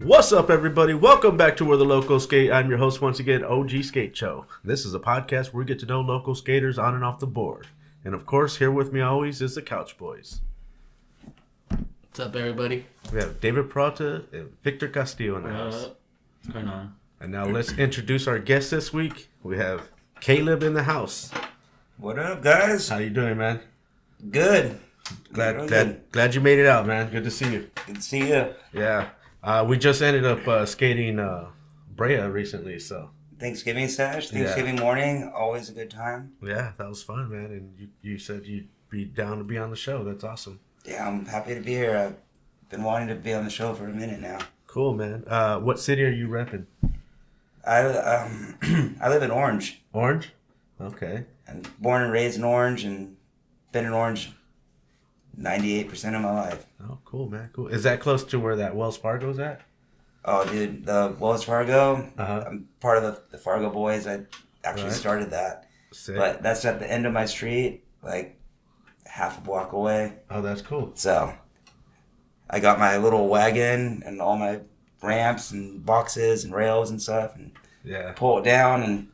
What's up, everybody? Welcome back to Where the Locals Sk8. I'm your host once again, OG Skate Show. This is a podcast where we get to know local skaters on and off the board. And of course, here with me always is the Couch Boys. What's up, everybody? We have David Prata and Victor Castillo in the house. What's going on? And now let's introduce our guest this week. We have Caleb in the house. What up, guys? How you doing, man? Good. Glad you made it out, man. Good to see you. Good to see you. Yeah. We just ended up skating Brea recently, so. Thanksgiving stash, Thanksgiving morning, always a good time. Yeah, that was fun, man. And you said you'd be down to be on the show. That's awesome. Yeah, I'm happy to be here. I've been wanting to be on the show for a minute now. Cool, man. What city are you repping? I live in Orange. Orange? Okay. I'm born and raised in Orange and been in Orange 98% of my life. Oh, cool, man. Cool. Is that close to where that Wells Fargo's at? Oh, dude, the Wells Fargo. Uh-huh. I'm part of the Fargo Boys. I actually started that. Sick. But that's at the end of my street, like half a block away. Oh, that's cool. So I got my little wagon and all my ramps and boxes and rails and stuff and pull it down and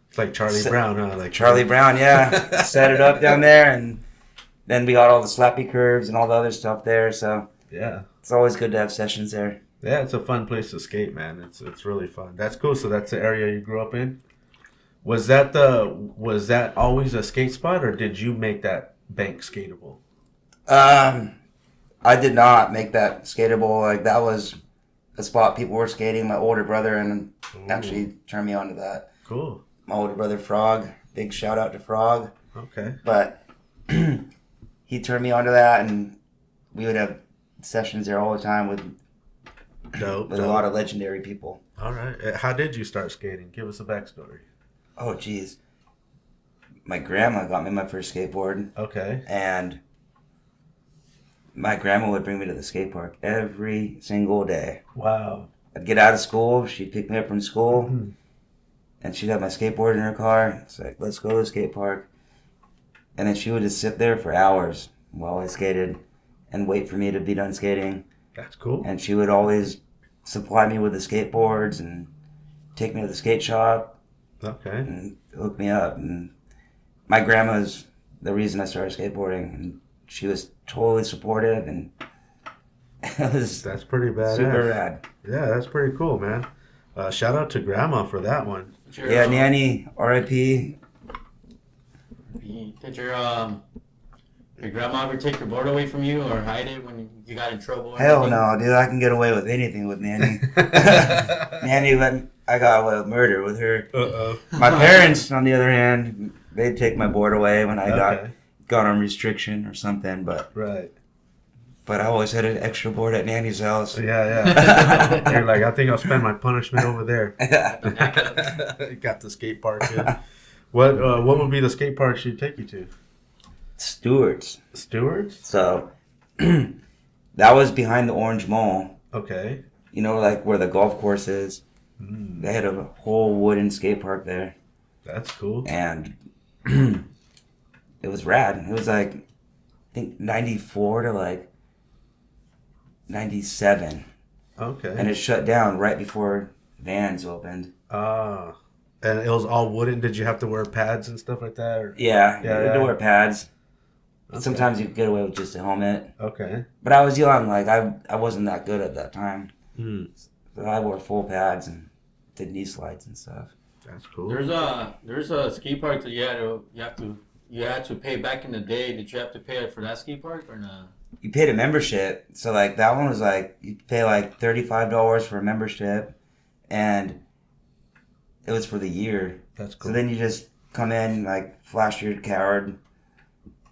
it's like Charlie Brown, huh? Like Charlie Brown, yeah. Set it up down there, and then we got all the slappy curves and all the other stuff there. So yeah, it's always good to have sessions there. Yeah, it's a fun place to skate, man. It's really fun. That's cool. So that's the area you grew up in. Was that always a skate spot, or did you make that bank skatable? I did not make that skatable. Like, that was a spot people were skating. My older brother and actually turned me on to that. Cool. My older brother Frog. Big shout out to Frog. Okay. But he turned me on to that, and we would have sessions there all the time with a lot of legendary people. All right. How did you start skating? Give us a backstory. Oh, geez. My grandma got me my first skateboard. Okay. And my grandma would bring me to the skate park every single day. Wow. I'd get out of school. She'd pick me up from school. Mm-hmm. And she'd have my skateboard in her car. It's like, let's go to the skate park. And then she would just sit there for hours while I skated and wait for me to be done skating. That's cool. And she would always supply me with the skateboards and take me to the skate shop. Okay. And hook me up. And my grandma's the reason I started skateboarding. And she was totally supportive, and it was that's pretty badass. Super rad. Yeah, that's pretty cool, man. Shout out to Grandma for that one. Sure. Yeah, Nanny, R.I.P. Did your grandma ever take your board away from you or hide it when you got in trouble? Hell no, dude. I can get away with anything with Nanny. I got away with murder with her. Uh-oh. My parents, on the other hand, they'd take my board away when I got on restriction or something, but right. But I always had an extra board at Nanny's house. Yeah. You're like, I think I'll spend my punishment over there. Got the skate park. Yeah. What would be the skate park she'd take you to? Stewart's. Stewart's? So that was behind the Orange Mall. Okay. You know, like where the golf course is. Mm. They had a whole wooden skate park there. That's cool. And it was rad. It was like, I think 94 to like 97. Okay. And it shut down right before Vans opened. And it was all wooden. Did you have to wear pads and stuff like that? Or? Yeah, you had to wear pads. Okay. Sometimes you could get away with just a helmet. Okay. But I was young. Like, I wasn't that good at that time. Hmm. So I wore full pads and did knee slides and stuff. That's cool. There's a skate park that you had to pay back in the day. Did you have to pay for that skate park or not? You paid a membership. So, like, that one was like, you pay like $35 for a membership, and it was for the year. That's cool. So then you just come in, like, flash your card,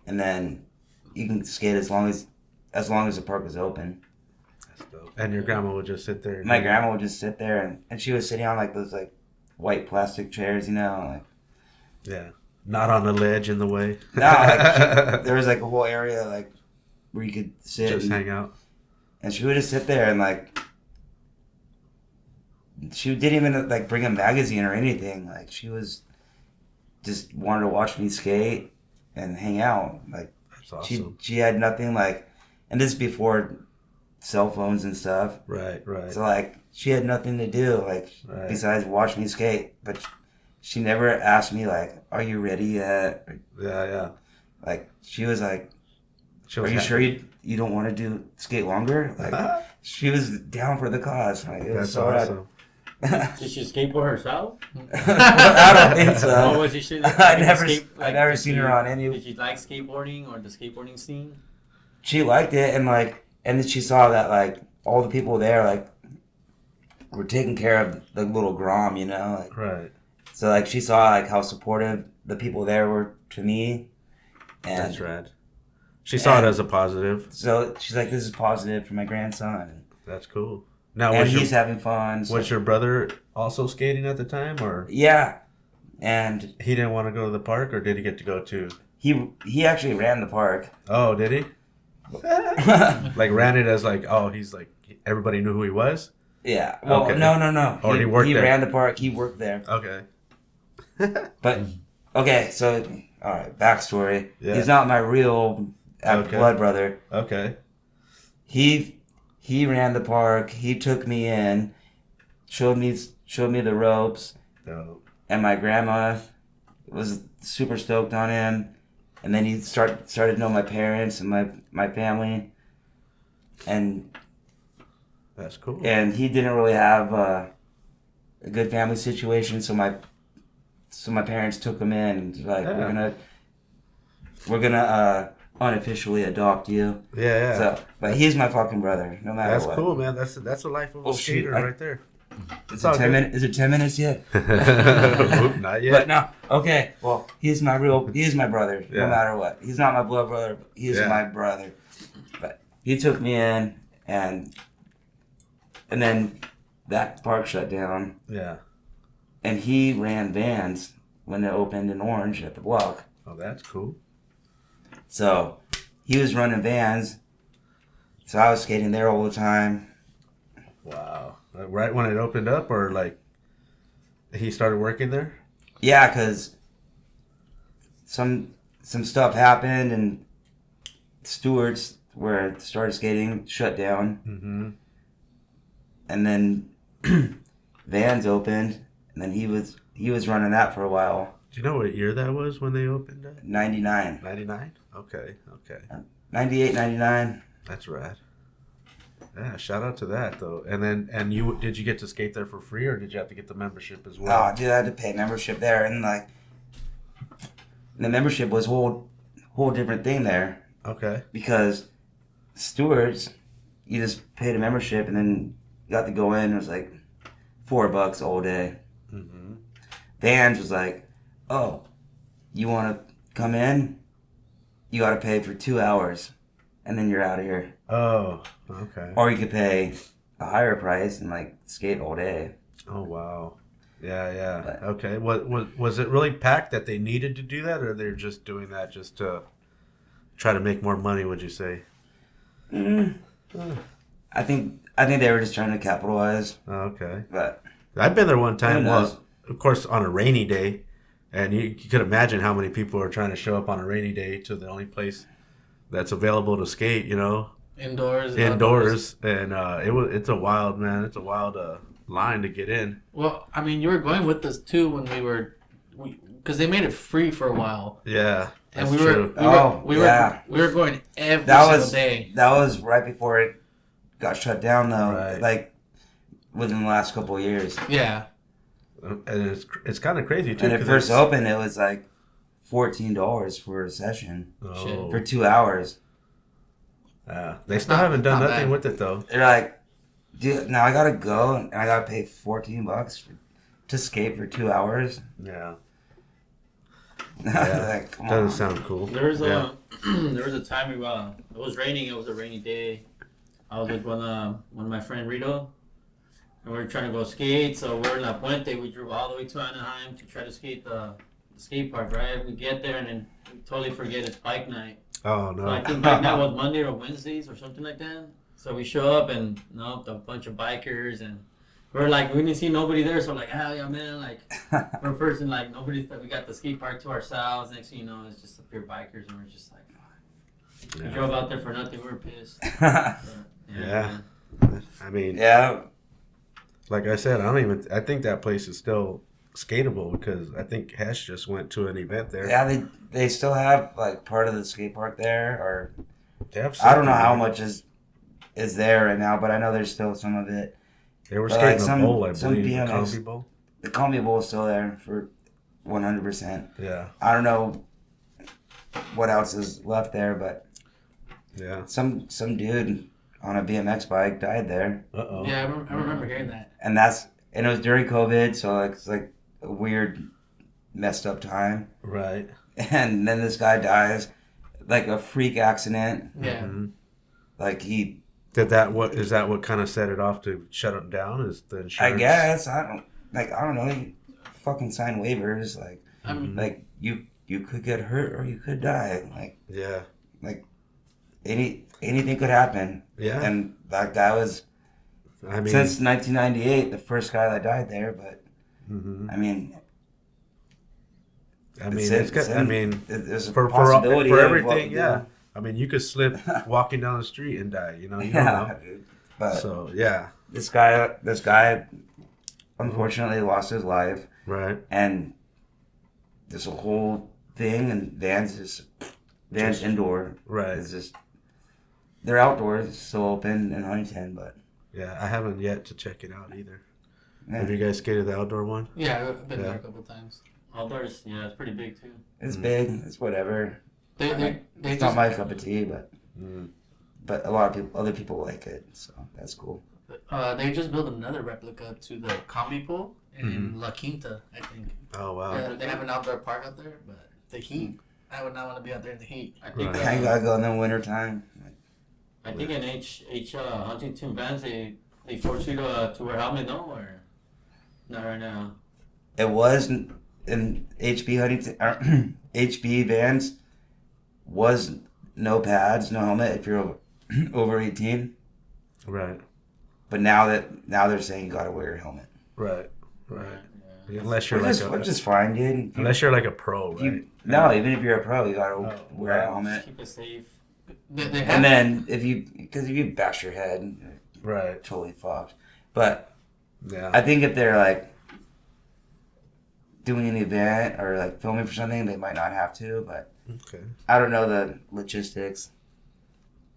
and then you can skate as long as the park is open. That's dope. And your grandma would just sit there. My grandma would just sit there, and she was sitting on like those like white plastic chairs, you know, like. Yeah, not on the ledge in the way. No, like there was like a whole area like where you could sit, just hang out, and she would just sit there and like. She didn't even like bring a magazine or anything. Like, she was just wanted to watch me skate and hang out. Like, that's awesome. She had nothing like, and this is before cell phones and stuff. Right. So like she had nothing to do besides watch me skate. But she never asked me like, "Are you ready yet?" Yeah. Like she was like, She "Are was you happy. sure you don't want to do skate longer?" Like she was down for the cause. Like, it was That's so awesome. Did she skateboard herself? I don't think so. Or was she? I never did seen she- her on any. Did she like skateboarding or the skateboarding scene? She liked it, and then she saw that like all the people there like were taking care of the little Grom, you know. Like, Right. so like she saw like how supportive the people there were to me, and That's right. She saw it as a positive. so she's like, "This is positive for my grandson," That's cool. Now, and was he's your, having fun. So, was your brother also skating at the time, or yeah, and he didn't want to go to the park, or did he get to go too? he actually ran the park. Oh, did he? Like ran it as like, oh, he's like everybody knew who he was. Yeah. Well, Okay. no. Or he worked there. ran the park. He worked there. Okay. But okay, so all right, backstory. Yeah. He's not my real Okay. blood brother. Okay. He ran the park. He took me in, showed me the ropes, Dope. and my grandma was super stoked on him. And then he started to know my parents and my family, and That's cool. he didn't really have a good family situation. So my parents took him in and was like, Yeah. we're gonna unofficially adopt you. Yeah. So, but he's my fucking brother, no matter That's what. cool, man. That's the life of a Oh, shoot, skater right there. Is all it 10 good. minutes? Is it 10 minutes yet? Oop, not yet. But no. Okay. Well, he's my brother, Yeah. no matter what. He's not my blood brother. But he is Yeah. my brother. But he took me in, and then that park shut down, Yeah. and he ran Vans when it opened in Orange at the block. Oh, that's cool. So he was running Vans. So I was skating there all the time. Wow. Like, right when it opened up, or like he started working there? Yeah, because some stuff happened, and Stewart's, where I started skating, shut down. Mm-hmm. And then Vans opened, and then he was running that for a while. Do you know what year that was when they opened up? 99. 99? Okay. 98, 99. That's rad. Yeah, shout out to that though. And then, did you get to skate there for free, or did you have to get the membership as well? Oh, dude, I had to pay membership there, and like the membership was whole different thing there, Okay. because Stewart's, you just paid a membership and then you got to go in. It was like $4 all day. Mm-hmm. Vans was like, oh, you want to come in? You got to pay for 2 hours, and then you're out of here. Oh, okay. Or you could pay a higher price and like skate all day. Oh, wow. Yeah. But- Okay. Was it really packed that they needed to do that, or they're just doing that just to try to make more money, would you say? I think they were just trying to capitalize, Oh, okay. but I've been there one time. Who knows? Well, of course, on a rainy day, and you could imagine how many people are trying to show up on a rainy day to the only place that's available to skate. You know, Indoors. and indoors, and it's a wild line to get in. Well, I mean, you were going with us too when because they made it free for a while, Yeah, and that's we were true. we were going every that single was day. that was right before it got shut down, though. Right. Like within the last couple of years. Yeah, And it's kind of crazy too. When it 'cause first it's- opened, it was like $14 for a session Oh, for 2 hours. yeah. They still haven't done not nothing bad. with it though. They're like, dude, now I gotta go and I gotta pay $14 to skate for 2 hours. Yeah, Like, come doesn't on. sound cool. there was Yeah. there was a time it was raining. It was a rainy day. I was with one of my friend Rito, and we were trying to go skate. So we're in La Puente. We drove all the way to Anaheim to try to skate the skate park. Right, we get there and then we totally forget it's bike night. Oh So I no. think bike night was Monday or Wednesdays or something like that. So we show up and a bunch of bikers, and we're like, we didn't see nobody there. So we're like, hell yeah, man! Like we're first and like nobody's. We got the skate park to ourselves. Next thing you know, it's just the pure bikers, and we're just like, fuck. We Yeah. drove out there for nothing. We were pissed. Yeah. I mean, Yeah, like I said, I think that place is still skatable because I think Hesh just went to an event there. yeah. They still have like part of the skate park there, or They have I don't know something how there. much is there right now, but I know there's still some of it. They were But, like, skating some- a bowl, I some believe, the BMX Combi Bowl. The Combi Bowl is still there for 100%. Yeah, I don't know what else is left there, but yeah. some dude on a BMX bike died there, Uh-oh. Yeah, I remember hearing that. and it was during COVID, so it's like a weird, messed up time. Right. And then this guy dies, like a freak accident. Yeah. Mhm. Like he, Is that what kind of set it off to shut it down? Is the insurance? I guess I don't know. You fucking sign waivers, like I mean, like you could get hurt or you could die. Yeah. Anything could happen. Yeah. And that guy was I mean, since 1998 the first guy that died there. But mhm. I mean, there's a for possibility of everything, what- yeah. I mean, you could slip walking down the street and die. You know, you don't Yeah, know. dude. But So yeah, this guy unfortunately lost his life, right. and there's a whole thing, and Vans indoor. Right. It's just they're outdoors, it's still open in Huntington, but Yeah, I haven't yet to check it out either. yeah, Have you guys skated the outdoor one? yeah, I've been Yeah. there a couple times. Outdoors, yeah, it's pretty big too. it's big. It's whatever. They It's just not my cup of tea, but Mm. a lot of other people like it, so that's cool. they just built another replica to the Combi Pool in La Quinta, I think. Oh wow. They have an outdoor park out there, but the heat. I would not want to be out there in the heat. I gotta go in the wintertime. I think in Huntington Vans they force you to wear helmet, no, or not right now. It was in HB Huntington, HB Vans was no pads, no helmet if you're over 18. Right. But now they're saying you gotta wear your helmet. Right. Right. Yeah. Unless you're Which is fine, dude. unless you're like a pro, If you- right? no, even if you're a pro, you gotta Oh, wear a wow. helmet. Just keep it safe. They have, And then if you bash your head, you're Right. totally fucked. But Yeah. I think if they're like doing an event or like filming for something, they might not have to. But Okay. I don't know the logistics.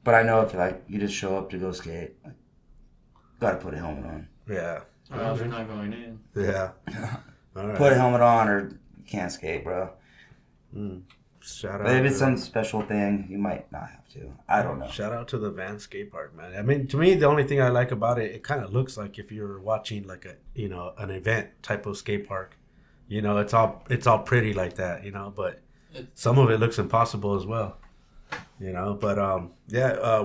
But I know if like you just show up to go skate, like, gotta put a helmet on. Yeah. or else you're not going in. Yeah. All right. Put a helmet on or you can't skate, bro. Shout out. But if it's to- some special thing, you might not have to. I don't know. Shout out to the Van Skate Park, man. I mean, to me, the only thing I like about it, it kind of looks like if you're watching like an event type of skate park. You know, it's all pretty like that, you know, but some of it looks impossible as well. You know, but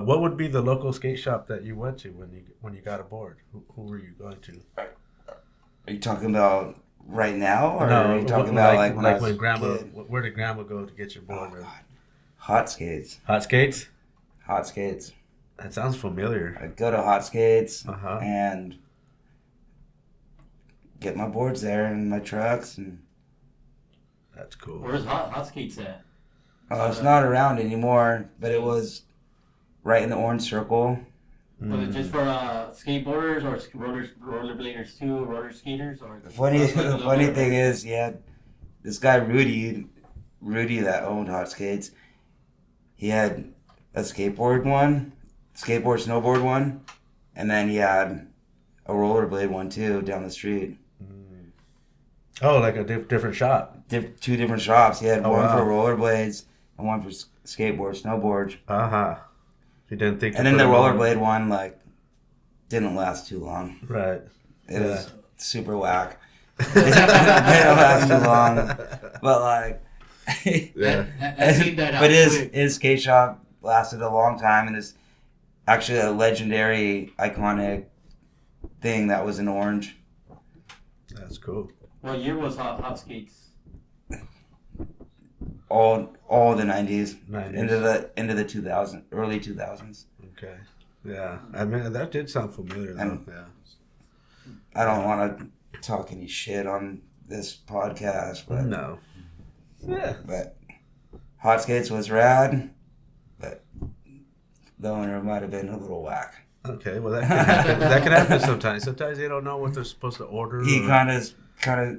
what would be the local skate shop that you went to when you got aboard? Who were you going to? Are you talking about right now, or No, are you talking about like when I was when a grandma? kid? Where did grandma go to get your board? Oh, God. Hot skates. Hot skates. Hot skates. That sounds familiar. I'd go to Hot Skates Uh-huh. and get my boards there and my trucks, and That's cool. Where's Hot Skates at? it's not around anymore, but it was right in the orange circle. Was it just for skateboarders or rollerbladers too, roller skaters, or The funny thing is, this guy Rudy that owned Hot Skates, he had a snowboard one, and then he had a rollerblade one too down the street. Oh, like a different shop. Two different shops. He had Oh, one wow. for rollerblades and one for skateboard, snowboards. Uh-huh. You didn't think. And then the rollerblade one didn't last too long. Right. It was super whack. It didn't last too long. But Yeah. I seen that. but his skate shop lasted a long time, and it's actually a legendary, iconic thing that was in orange. That's cool. What year was Hot Skates? All the 90s, 90s. into the 2000s, early 2000s. Okay. Yeah. I mean, that did sound familiar though. And- Yeah. I don't want to talk any shit on this podcast, but No. Yeah. but Hot Skates was rad, but the owner might have been a little whack. Okay, well that can happen. That can happen sometimes. Sometimes they don't know what they're supposed to order. He kind of,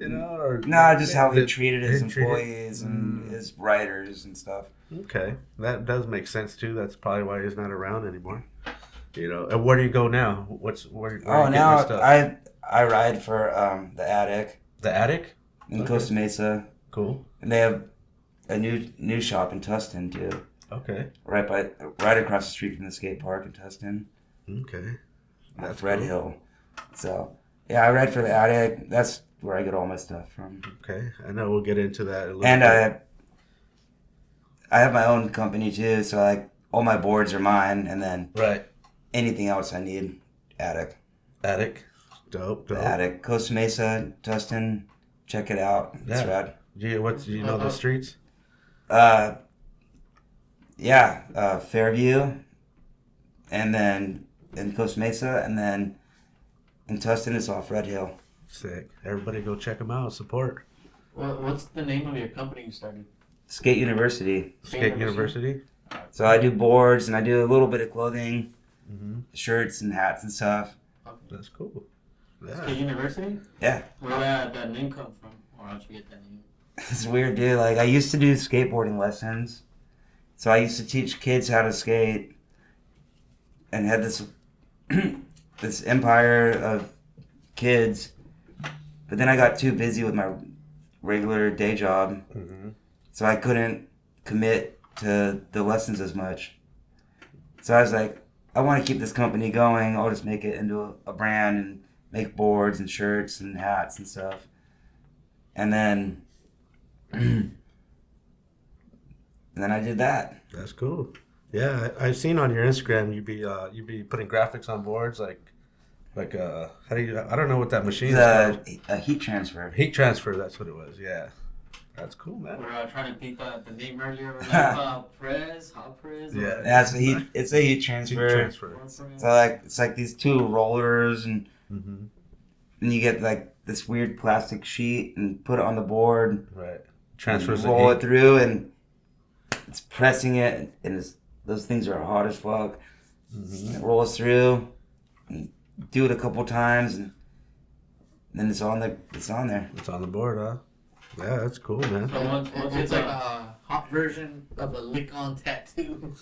you know, or just how he treated his employees and his writers and stuff. Okay, that does make sense too. That's probably why he's not around anymore. You know, and where do you go now? Where Oh, now I ride for the Attic. The Attic in Costa Mesa. Cool. And they have a new shop in Tustin too. Okay. Right across the street from the skate park in Tustin. Okay. That's Red Hill. So yeah, I ride for the Attic. That's where I get all my stuff from. Okay, I know we'll get into that a little and bit. I have my own company too, so like all my boards are mine, and then right. Anything else I need, Attic. Attic. Dope. The Attic. Costa Mesa, Tustin. Check it out. It's rad. Do you know the streets? Fairview, and then in Costa Mesa, and then in Tustin it's off Red Hill. Sick. Everybody go check them out. Support. What's the name of your company you started? Skate University. Skate University. So I do boards and I do a little bit of clothing, shirts and hats and stuff. That's cool. Yeah. Skate University? Yeah. Where did that name come from? Or how'd you get that name? It's weird, dude. Like I used to do skateboarding lessons, so I used to teach kids how to skate, and had this this empire of kids. But then I got too busy with my regular day job, so I couldn't commit to the lessons as much. So I was like, I want to keep this company going. I'll just make it into a brand and make boards and shirts and hats and stuff. And then I did that. That's cool. Yeah, I've seen on your Instagram you be putting graphics on boards like how do you, I don't know what that machine is called. A heat transfer. Heat transfer, that's what it was. Yeah, that's cool, man. We're trying to think the name earlier. We're like hot press. Yeah, that's a heat. It's a heat transfer. Heat transfer. So it's like these two rollers and you get like this weird plastic sheet and put it on the board. Right. Transfers. Roll it through and it's pressing it and those things are hot as fuck. It rolls through. And do it a couple times and then it's on there. It's on the board, huh? Yeah, that's cool, man. So once it's like a hot version of a lick-on tattoo.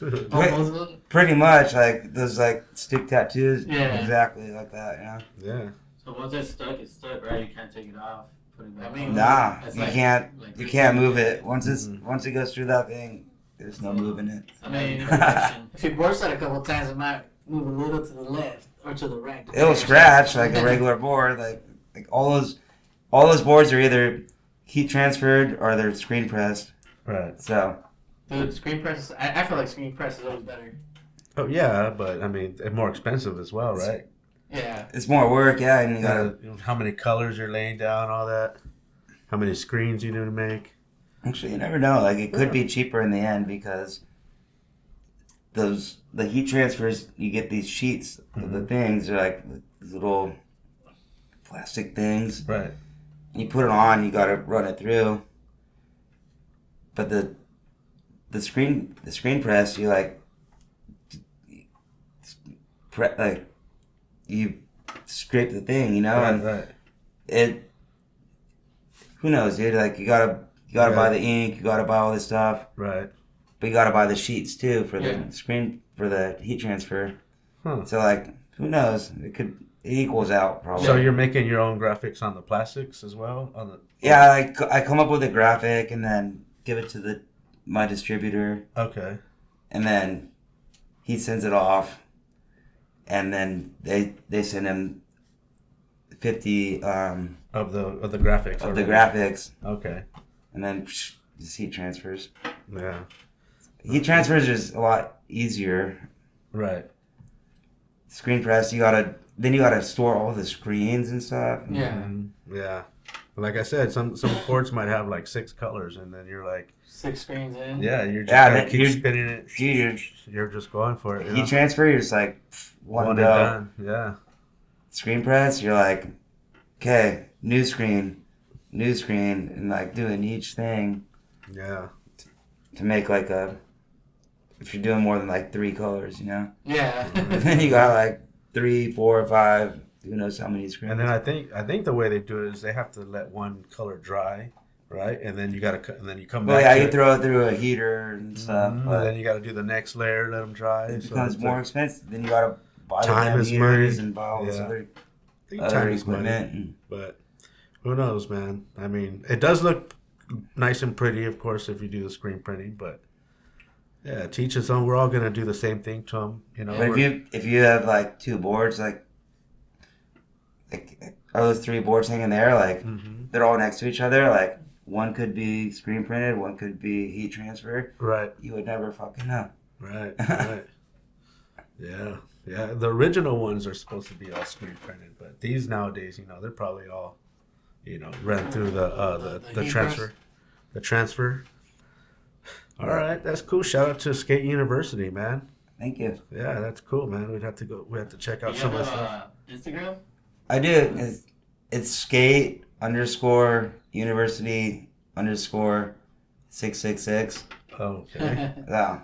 Pretty much like those like stick tattoos. Yeah. Exactly like that. Yeah. So once it's stuck, right? You can't take it off. Put it back on. Nah, you can't move it. Once it goes through that thing, there's no moving it. I mean, if you burst it a couple times, it might move a little to the left or to the right. It'll scratch like a regular board. Like all those boards are either heat transferred or they're screen pressed. Right. So. Dude, screen press. I feel like screen press is always better. Oh yeah, but I mean, it's more expensive as well, right? Yeah. It's more work, yeah, and you gotta. How many colors you're laying down, all that. How many screens you need to make. Actually, you never know. Like it could be cheaper in the end because the heat transfers, you get these sheets of the things. They're like these little plastic things. Right. And you put it on, you gotta run it through. But the screen press, you you scrape the thing, you know, right. It. Who knows, dude? Like you gotta buy the ink, you gotta buy all this stuff. Right. But you gotta buy the sheets too for the screen for the heat transfer. Huh. So like, who knows? It equals out probably. So you're making your own graphics on the plastics as well? Yeah, I come up with a graphic and then give it to my distributor. Okay. And then he sends it off, and then they send him 50 of the graphics. Of the graphics. Okay. And then just heat transfers. Yeah. Heat transfers is a lot easier. Right. Screen press, you gotta store all the screens and stuff. Yeah. Yeah. Like I said, some boards might have like 6 colors, and then you're like 6 screens in. Yeah, you're just keep spinning it. You're just going for it. Heat transfer, you're just like one and done. Yeah. Screen press, you're like, okay, new screen, and like doing each thing. Yeah. To make like if you're doing more than like 3 colors, you know. Yeah. And then you got like 3, 4, 5. Who knows how many screens? And then I think the way they do it is they have to let one color dry, right? And then you gotta and then you come Well, back. yeah, to you it. throw it through a heater and stuff. And But then you got to do the next layer, let them dry. it so becomes it's more like- expensive. Then you gotta buy the Time damn is heaters money. and buy all this Yeah. other I think time is money. equipment. But who knows, man? I mean, it does look nice and pretty, of course, if you do the screen printing. But yeah, teach his own. We're all gonna do the same thing to them, you know. But if you have like 2 boards, like are those 3 boards hanging there? Like they're all next to each other. Like one could be screen printed, one could be heat transfer. Right, You would never fucking know. right, right. Yeah, yeah. The original ones are supposed to be all screen printed, but these nowadays, you know, they're probably all, you know, ran through the heat transfer, the transfer. All right, that's cool. Shout out to Skate University, man. Thank you. Yeah, that's cool, man. We'd have to go. We have to check out You some of have the stuff. Instagram? I do. It's skate _ university _ 666. Okay. Yeah.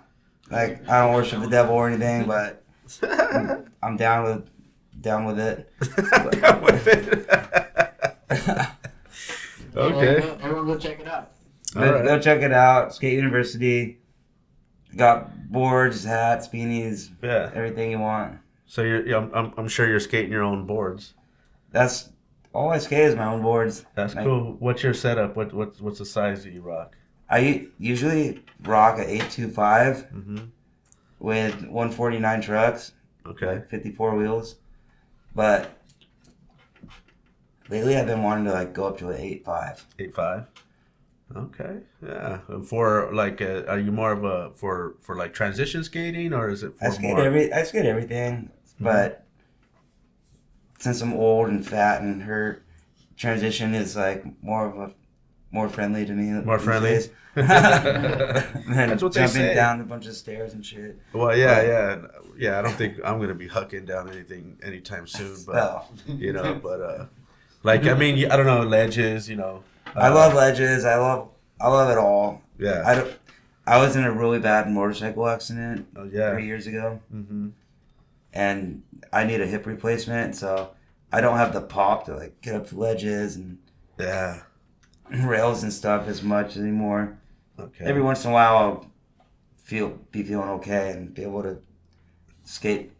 Like I don't worship the devil or anything, but I'm down with it. Down with it. Okay. Everyone go check it out. All Go right. check it out. Skate University. Got boards, hats, beanies, Yeah. everything you want. So I'm sure you're skating your own boards. That's all I skate is my own boards. That's Like, cool. What's your setup? What's the size that you rock? I usually rock a 825 Mm-hmm. with 149 trucks, Okay. like 54 wheels. But lately I've been wanting to like go up to an 8.5. 8.5. Okay. Yeah. And for like, are you more of a for like transition skating, or is it for I skate more? I skate everything, but since I'm old and fat and hurt, transition is like more friendly to me. More these friendly? days. than That's what they jumping say. down a bunch of stairs and shit. Well, yeah. I don't think I'm gonna be hucking down anything anytime soon, but Well, you know, but like I mean, I don't know, ledges, you know. I love ledges. I love it all. Yeah. I was in a really bad motorcycle accident Oh, yeah. 3 years ago, Mm-hmm. and I need a hip replacement, so I don't have the pop to like get up the ledges and Yeah. rails and stuff as much anymore. Okay. Every once in a while, I'll be feeling okay and be able to skate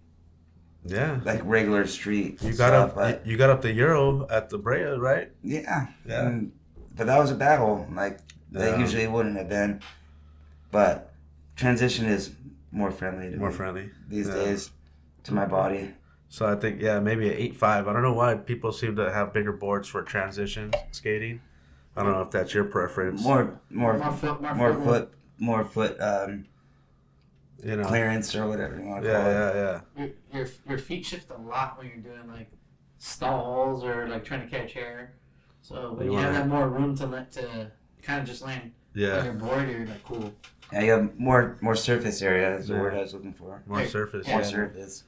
Yeah. like regular street. You got stuff, up. but You got up the Euro at the Brea, right? yeah. Yeah. But that was a battle. Like Yeah. that usually wouldn't have been. But transition is more friendly to More me friendly these Yeah. days to my body. So I think maybe an 8.5. I don't know why people seem to have bigger boards for transition skating. I don't know if that's your preference. More foot you know. clearance or whatever you want to call it. Yeah. Your feet shift a lot when you're doing like stalls or like trying to catch air. So when You you have wanna- that more room to kind of just land on Yeah. your board, you're like cool. Yeah, you have more surface area is the Yeah. word I was looking for. More surface. More Yeah. surface.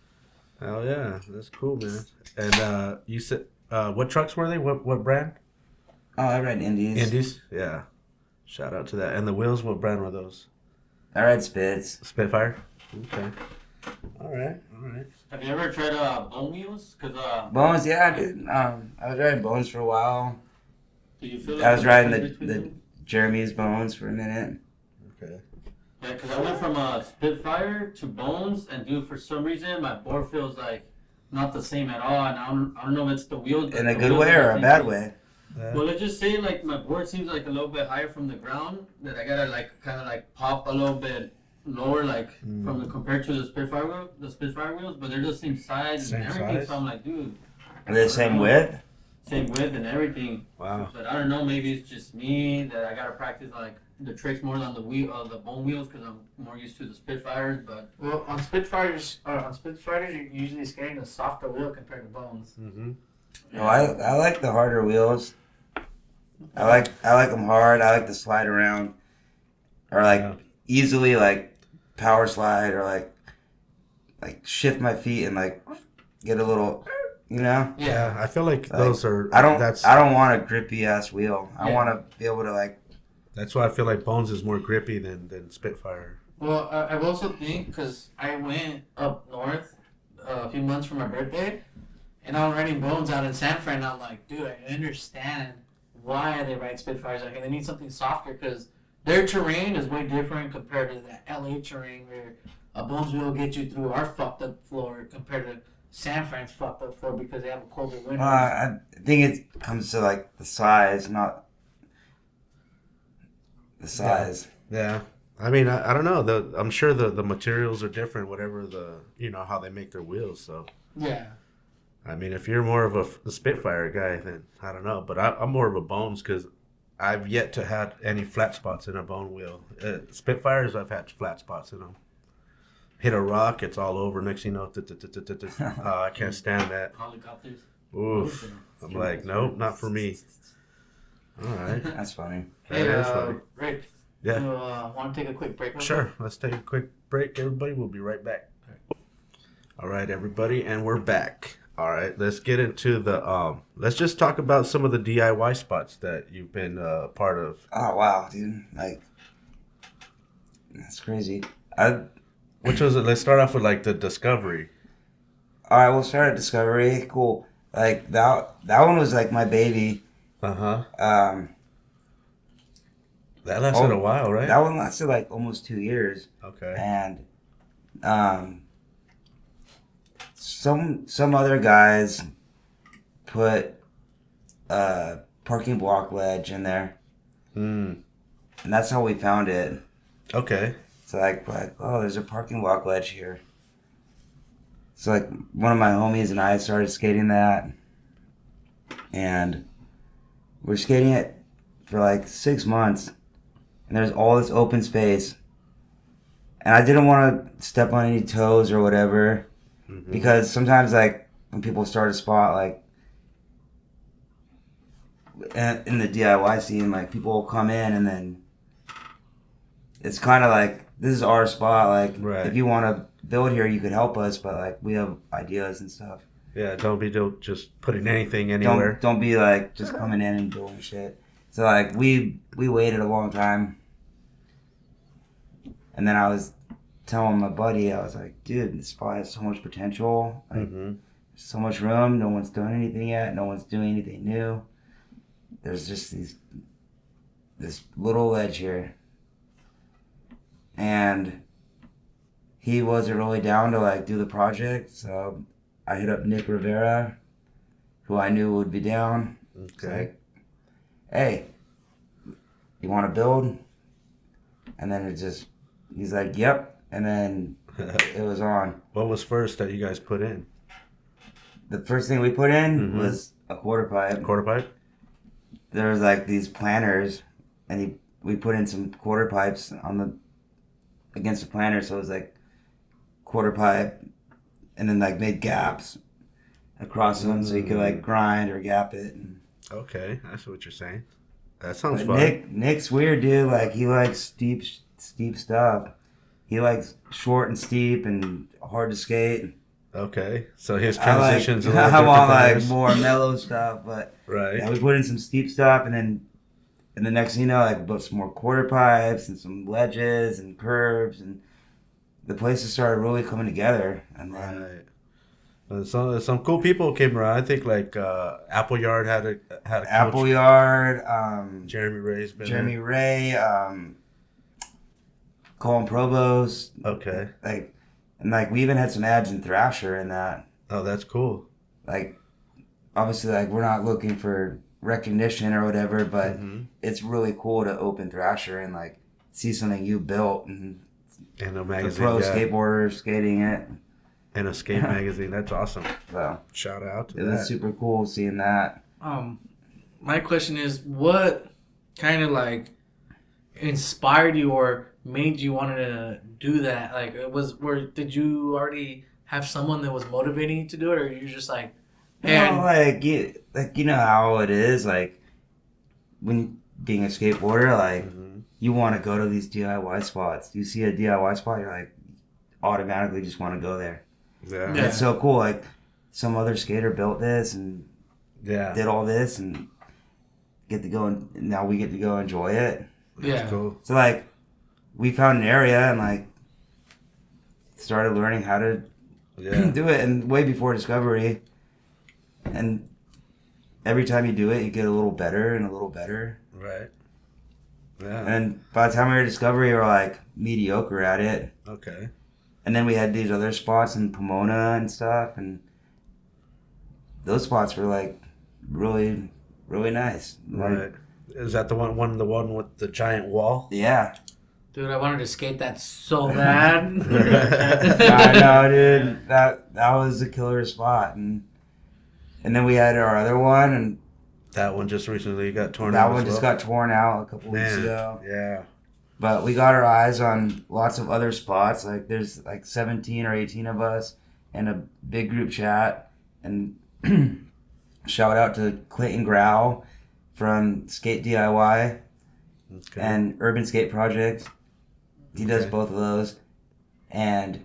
Hell yeah, that's cool, man. And you said what trucks were they? What brand? Oh, I ride Indies. Indies. Yeah. Shout out to that. And the wheels, what brand were those? I ride Spits. Spitfire. Okay. All right. Have you ever tried bone wheels? Cause Bones, yeah, dude. I was riding Bones for a while. do you feel like I was the riding difference between the them? Jeremy's Bones for a minute. Okay. Yeah, because I went from Spitfire to Bones, and dude, for some reason, my board feels like not the same at all. And I don't know if it's the wheels. In a good way or a bad way? Yeah. Well, let's just say like my board seems like a little bit higher from the ground. That I gotta like kind of like pop a little bit lower, like from the compared to the Spitfire wheels, but they're the same size Same and everything. size? So I'm like, dude, Are they the same width? same width and everything. Wow. But I don't know, maybe it's just me that I gotta practice like the tricks more on the bone wheels because I'm more used to the Spitfires. But Well, on Spitfires, you're usually skating a softer wheel compared to Bones. Mm-hmm. Oh, I like the harder wheels. I like them hard. I like to slide around, or like Yeah. easily like power slide, or like shift my feet and like get a little, you know. Yeah, I feel like Like, those are. I don't That's want a grippy ass wheel. I Yeah. want to be able to like. that's why I feel like Bones is more grippy than Spitfire. Well, I also think because I went up north a few months for my birthday, and I was riding Bones out in San Fran. And I'm like, dude, I understand why they ride Spitfires. Like, they need something softer because their terrain is way different compared to that LA terrain where a Bones will get you through our fucked up floor compared to San Fran's fucked up floor because they have a colder winter. I think it comes to like the size, not the size. Yeah. I mean, I don't know. I'm sure the materials are different, whatever how they make their wheels. So Yeah. I mean, if you're more of a Spitfire guy, then I don't know. But I'm more of a Bones because I've yet to have any flat spots in a bone wheel. Spitfires, I've had flat spots in them. Hit a rock, it's all over. Next thing you know, I can't stand that. Helicopters. Oof. I'm like, nope, not for me. All right. That's funny. Hey, That is funny. Rick, Yeah. you want to take a quick break? real Sure. Let's take a quick break, everybody. We'll be right back. All right, everybody, and we're back. All right, let's get into the let's just talk about some of the DIY spots that you've been part of. Oh wow, dude! Like that's crazy. Which was it? Let's start off with like the Discovery. All right, we'll start at Discovery. Cool. Like that one was like my baby. Uh-huh. That Oh, lasted a while, right? That one lasted like almost 2 years. Okay. And some other guys put a parking block ledge in there. Hmm. And that's how we found it. Okay. So like, oh, there's a parking block ledge here. So like one of my homies and I started skating that, and we're skating it for like 6 months, and there's all this open space, and I didn't want to step on any toes or whatever, because sometimes like when people start a spot, like in the DIY scene, like people will come in and then it's kind of like, this is our spot, like Right. if you want to build here you could help us, but like we have ideas and stuff. Yeah, don't be just putting anything anywhere. Don't be like just coming in and doing shit. So like we waited a long time, and then I was telling my buddy, I was like, dude, this spot has so much potential, like there's so much room, no one's done anything yet, no one's doing anything new, there's just this little ledge here. And he wasn't really down to like do the project, so I hit up Nick Rivera, who I knew would be down. It's Okay. like, hey, you want to build? And then he's like, yep. And then it was on. What was first that you guys put in? The first thing we put in was a quarter pipe. Quarter pipe? There was like these planters, and we put in some quarter pipes against the planter, so it was like quarter pipe, and then like made gaps across them so you could like grind or gap it. Okay, that's what you're saying. That sounds But fun. Nick's weird, dude. Like he likes steep stuff. He likes short and steep and hard to skate. Okay, so his I like, transitions a little I different want than like yours. more mellow stuff, but Right. yeah, we put in some steep stuff, and the next thing you know, like we put some more quarter pipes and some ledges and curves, and the places started really coming together. And then Right. Some cool people came around. I think like Appleyard had a coach. Appleyard, Jeremy Ray's been Jeremy Ray, Colin Provost, Okay. like, and like we even had some ads in Thrasher in that. Oh, that's cool. Like, obviously, like we're not looking for recognition or whatever, but it's really cool to open Thrasher and like see something you built and And a the magazine. pro Yeah. skateboarder skating it. And a skate magazine. That's awesome. So Shout out to it that. was super cool seeing that. My question is, what kind of like inspired you or made you want to do that? Like, did you already have someone that was motivating you to do it, or you just like, hey, You know how it is, like when being a skateboarder, like you want to go to these DIY spots. You see a DIY spot, you're like automatically just want to go there. Yeah. And it's so cool. Like some other skater built this and Yeah. did all this and get to go, and now we get to go enjoy it. That's cool. So like we found an area and like started learning how to Yeah. do it, and way before Discovery. And every time you do it, you get a little better and a little better. Right. Yeah. And by the time we were at Discovery, we were like mediocre at it. Okay. And then we had these other spots in Pomona and stuff, and those spots were like really, really nice. Like, Right. Is that the one with the giant wall? yeah. Dude, I wanted to skate that so bad. I know, dude. That was a killer spot, and then we had our other one, and That one just recently got torn that out. one just got torn out a couple weeks Man, ago. yeah. But we got our eyes on lots of other spots. Like there's like 17 or 18 of us in a big group chat, and shout out to Clayton Grau from Skate DIY Okay. and Urban Skate Project. He does Okay. both of those, and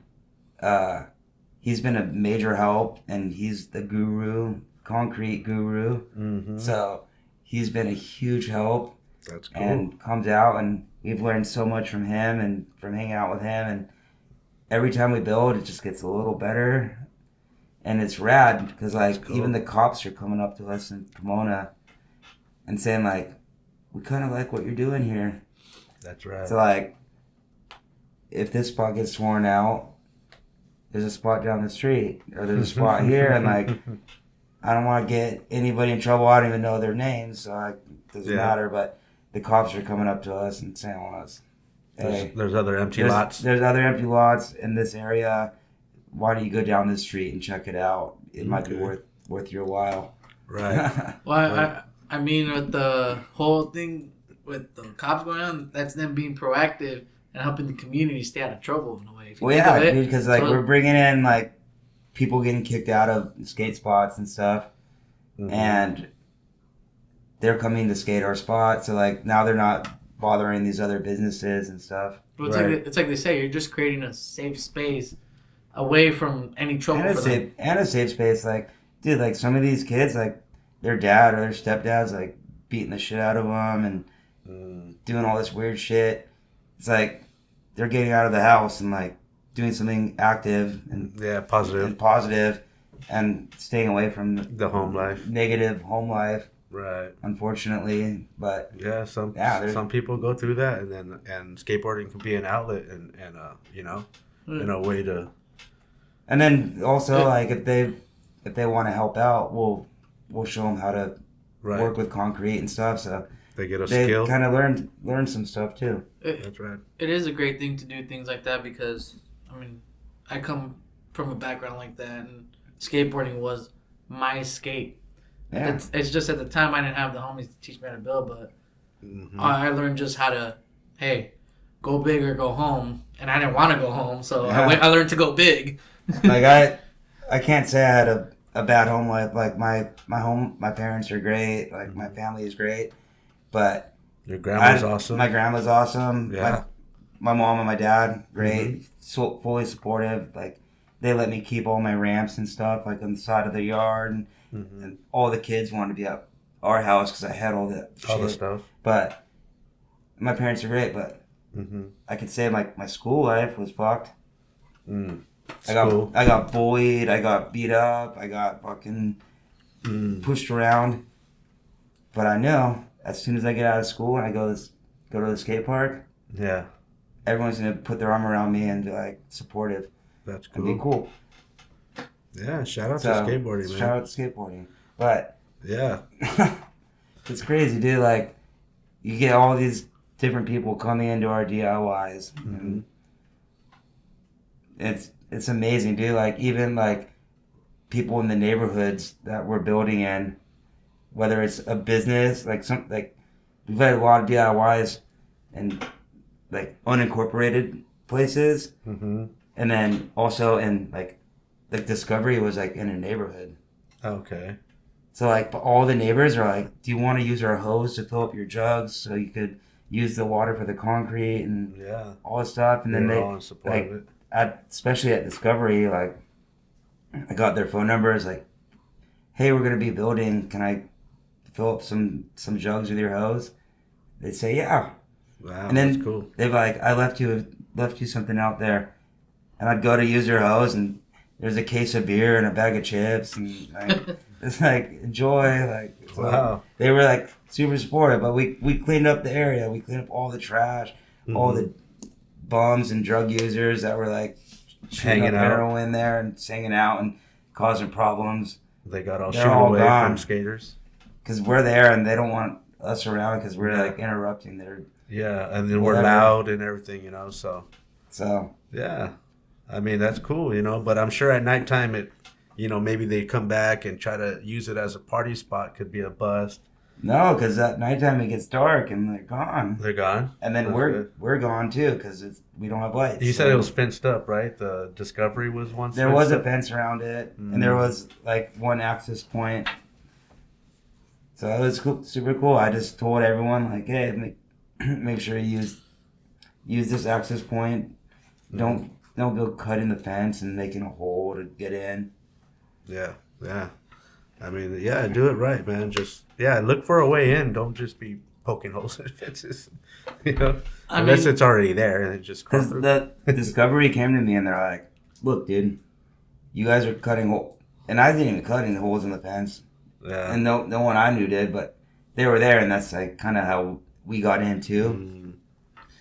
he's been a major help, and he's the guru, concrete guru. Mm-hmm. So he's been a huge help, That's cool. and comes out, and we've learned so much from him and from hanging out with him. And every time we build, it just gets a little better, and it's rad because like cool. even the cops are coming up to us in Pomona and saying like, we kind of like what you're doing here. That's right. So like, if this spot gets torn out, there's a spot down the street, or there's a spot here, and like, I don't want to get anybody in trouble. I don't even know their names, so it doesn't matter. But the cops are coming up to us and saying to us, "Hey, there's other empty lots. There's other empty lots in this area. Why don't you go down this street and check it out? It might be worth your while." Right. Well, I mean, with the whole thing with the cops going on, that's them being proactive and helping the community stay out of trouble in a way. If you Well, think of yeah, it. because like we're bringing in like people getting kicked out of skate spots and stuff, Mhm. and they're coming to skate our spot. So like now they're not bothering these other businesses and stuff. Well, Right. it's like they say, you're just creating a safe space away from any trouble And for them. a safe space. Like, dude, like some of these kids, like their dad or their stepdad's like beating the shit out of them and doing all this weird shit. It's like they're getting out of the house and like doing something active and positive and staying away from The home life. negative home life, Right. unfortunately. But Yeah. Some people go through that, and skateboarding can be an outlet and in a way to. and then also like if they want to help out, we'll show them how to Right. work with concrete and stuff. So They get a they skill. kind of learn some stuff too. That's right. It is a great thing to do things like that because, I mean, I come from a background like that, and skateboarding was my skate. Yeah. It's just at the time I didn't have the homies to teach me how to build, but Mm-hmm. I learned just how to, hey, go big or go home, and I didn't want to go home, so Yeah. I learned to go big. Like I can't say I had a bad home life. Like my parents are great. Like my family is great, but Your grandma's awesome. My grandma's awesome. Yeah. My mom and my dad, great, so fully supportive. Like they let me keep all my ramps and stuff, like on the side of the yard, and all the kids wanted to be at our house because I had all that all the shit. stuff. But my parents are great. But I could say my school life was fucked. I got bullied. I got beat up. I got fucking pushed around. But I know as soon as I get out of school and I go to the skate park, Yeah. everyone's gonna put their arm around me and be like supportive That's and cool. be cool. Yeah. Shout out So, to skateboarding, man. Shout out to skateboarding. But Yeah. it's crazy, dude. Like you get all these different people coming into our DIYs, and it's amazing, dude. Like even like people in the neighborhoods that we're building in, whether it's a business, we've had a lot of DIYs and like unincorporated places, and then also in like Discovery was like in a neighborhood. Okay. So like all the neighbors are like, do you want to use our hose to fill up your jugs so you could use the water for the concrete and all this stuff? And then They're they all in support of it. especially at Discovery, like I got their phone numbers, like, hey, we're gonna be building, can I fill up some jugs with your hose? They'd say yeah. Wow. And then that's cool. they'd be like, I left you something out there, and I'd go to use their hose, and there's a case of beer and a bag of chips, and like, it's like enjoy. Like Wow. they were like super supportive, but we cleaned up the area. We cleaned up all the trash, all the bums and drug users that were like Hanging out. heroin there and hanging out and causing problems. They got all They're shooed all away gone. from skaters. Because we're there and they don't want us around because we're like interrupting their. Yeah, and then we're Whatever. loud and everything, you know. So So yeah, I mean that's cool, you know. But I'm sure at nighttime it, you know, maybe they come back and try to use it as a party spot. Could be a bust. no, because at nighttime it gets dark and they're gone, They're gone. and then That's we're good. we're gone too because we don't have lights. You So said it was fenced up, right? The Discovery was once. there fenced was a up? fence around it, and there was like one access point. So it was cool, super cool. I just told everyone like, hey, make sure you use this access point. Don't go cutting the fence and making a hole to get in. Yeah, yeah. I mean, yeah, do it right, man. Just look for a way in. Don't just be poking holes in fences. You know, unless it's already there and it just cross Because through. the Discovery came to me and they're like, look, dude, you guys are cutting holes. And I didn't even cut any holes in the fence. Yeah. And no one I knew did, but they were there, and that's like kind of how we got in too.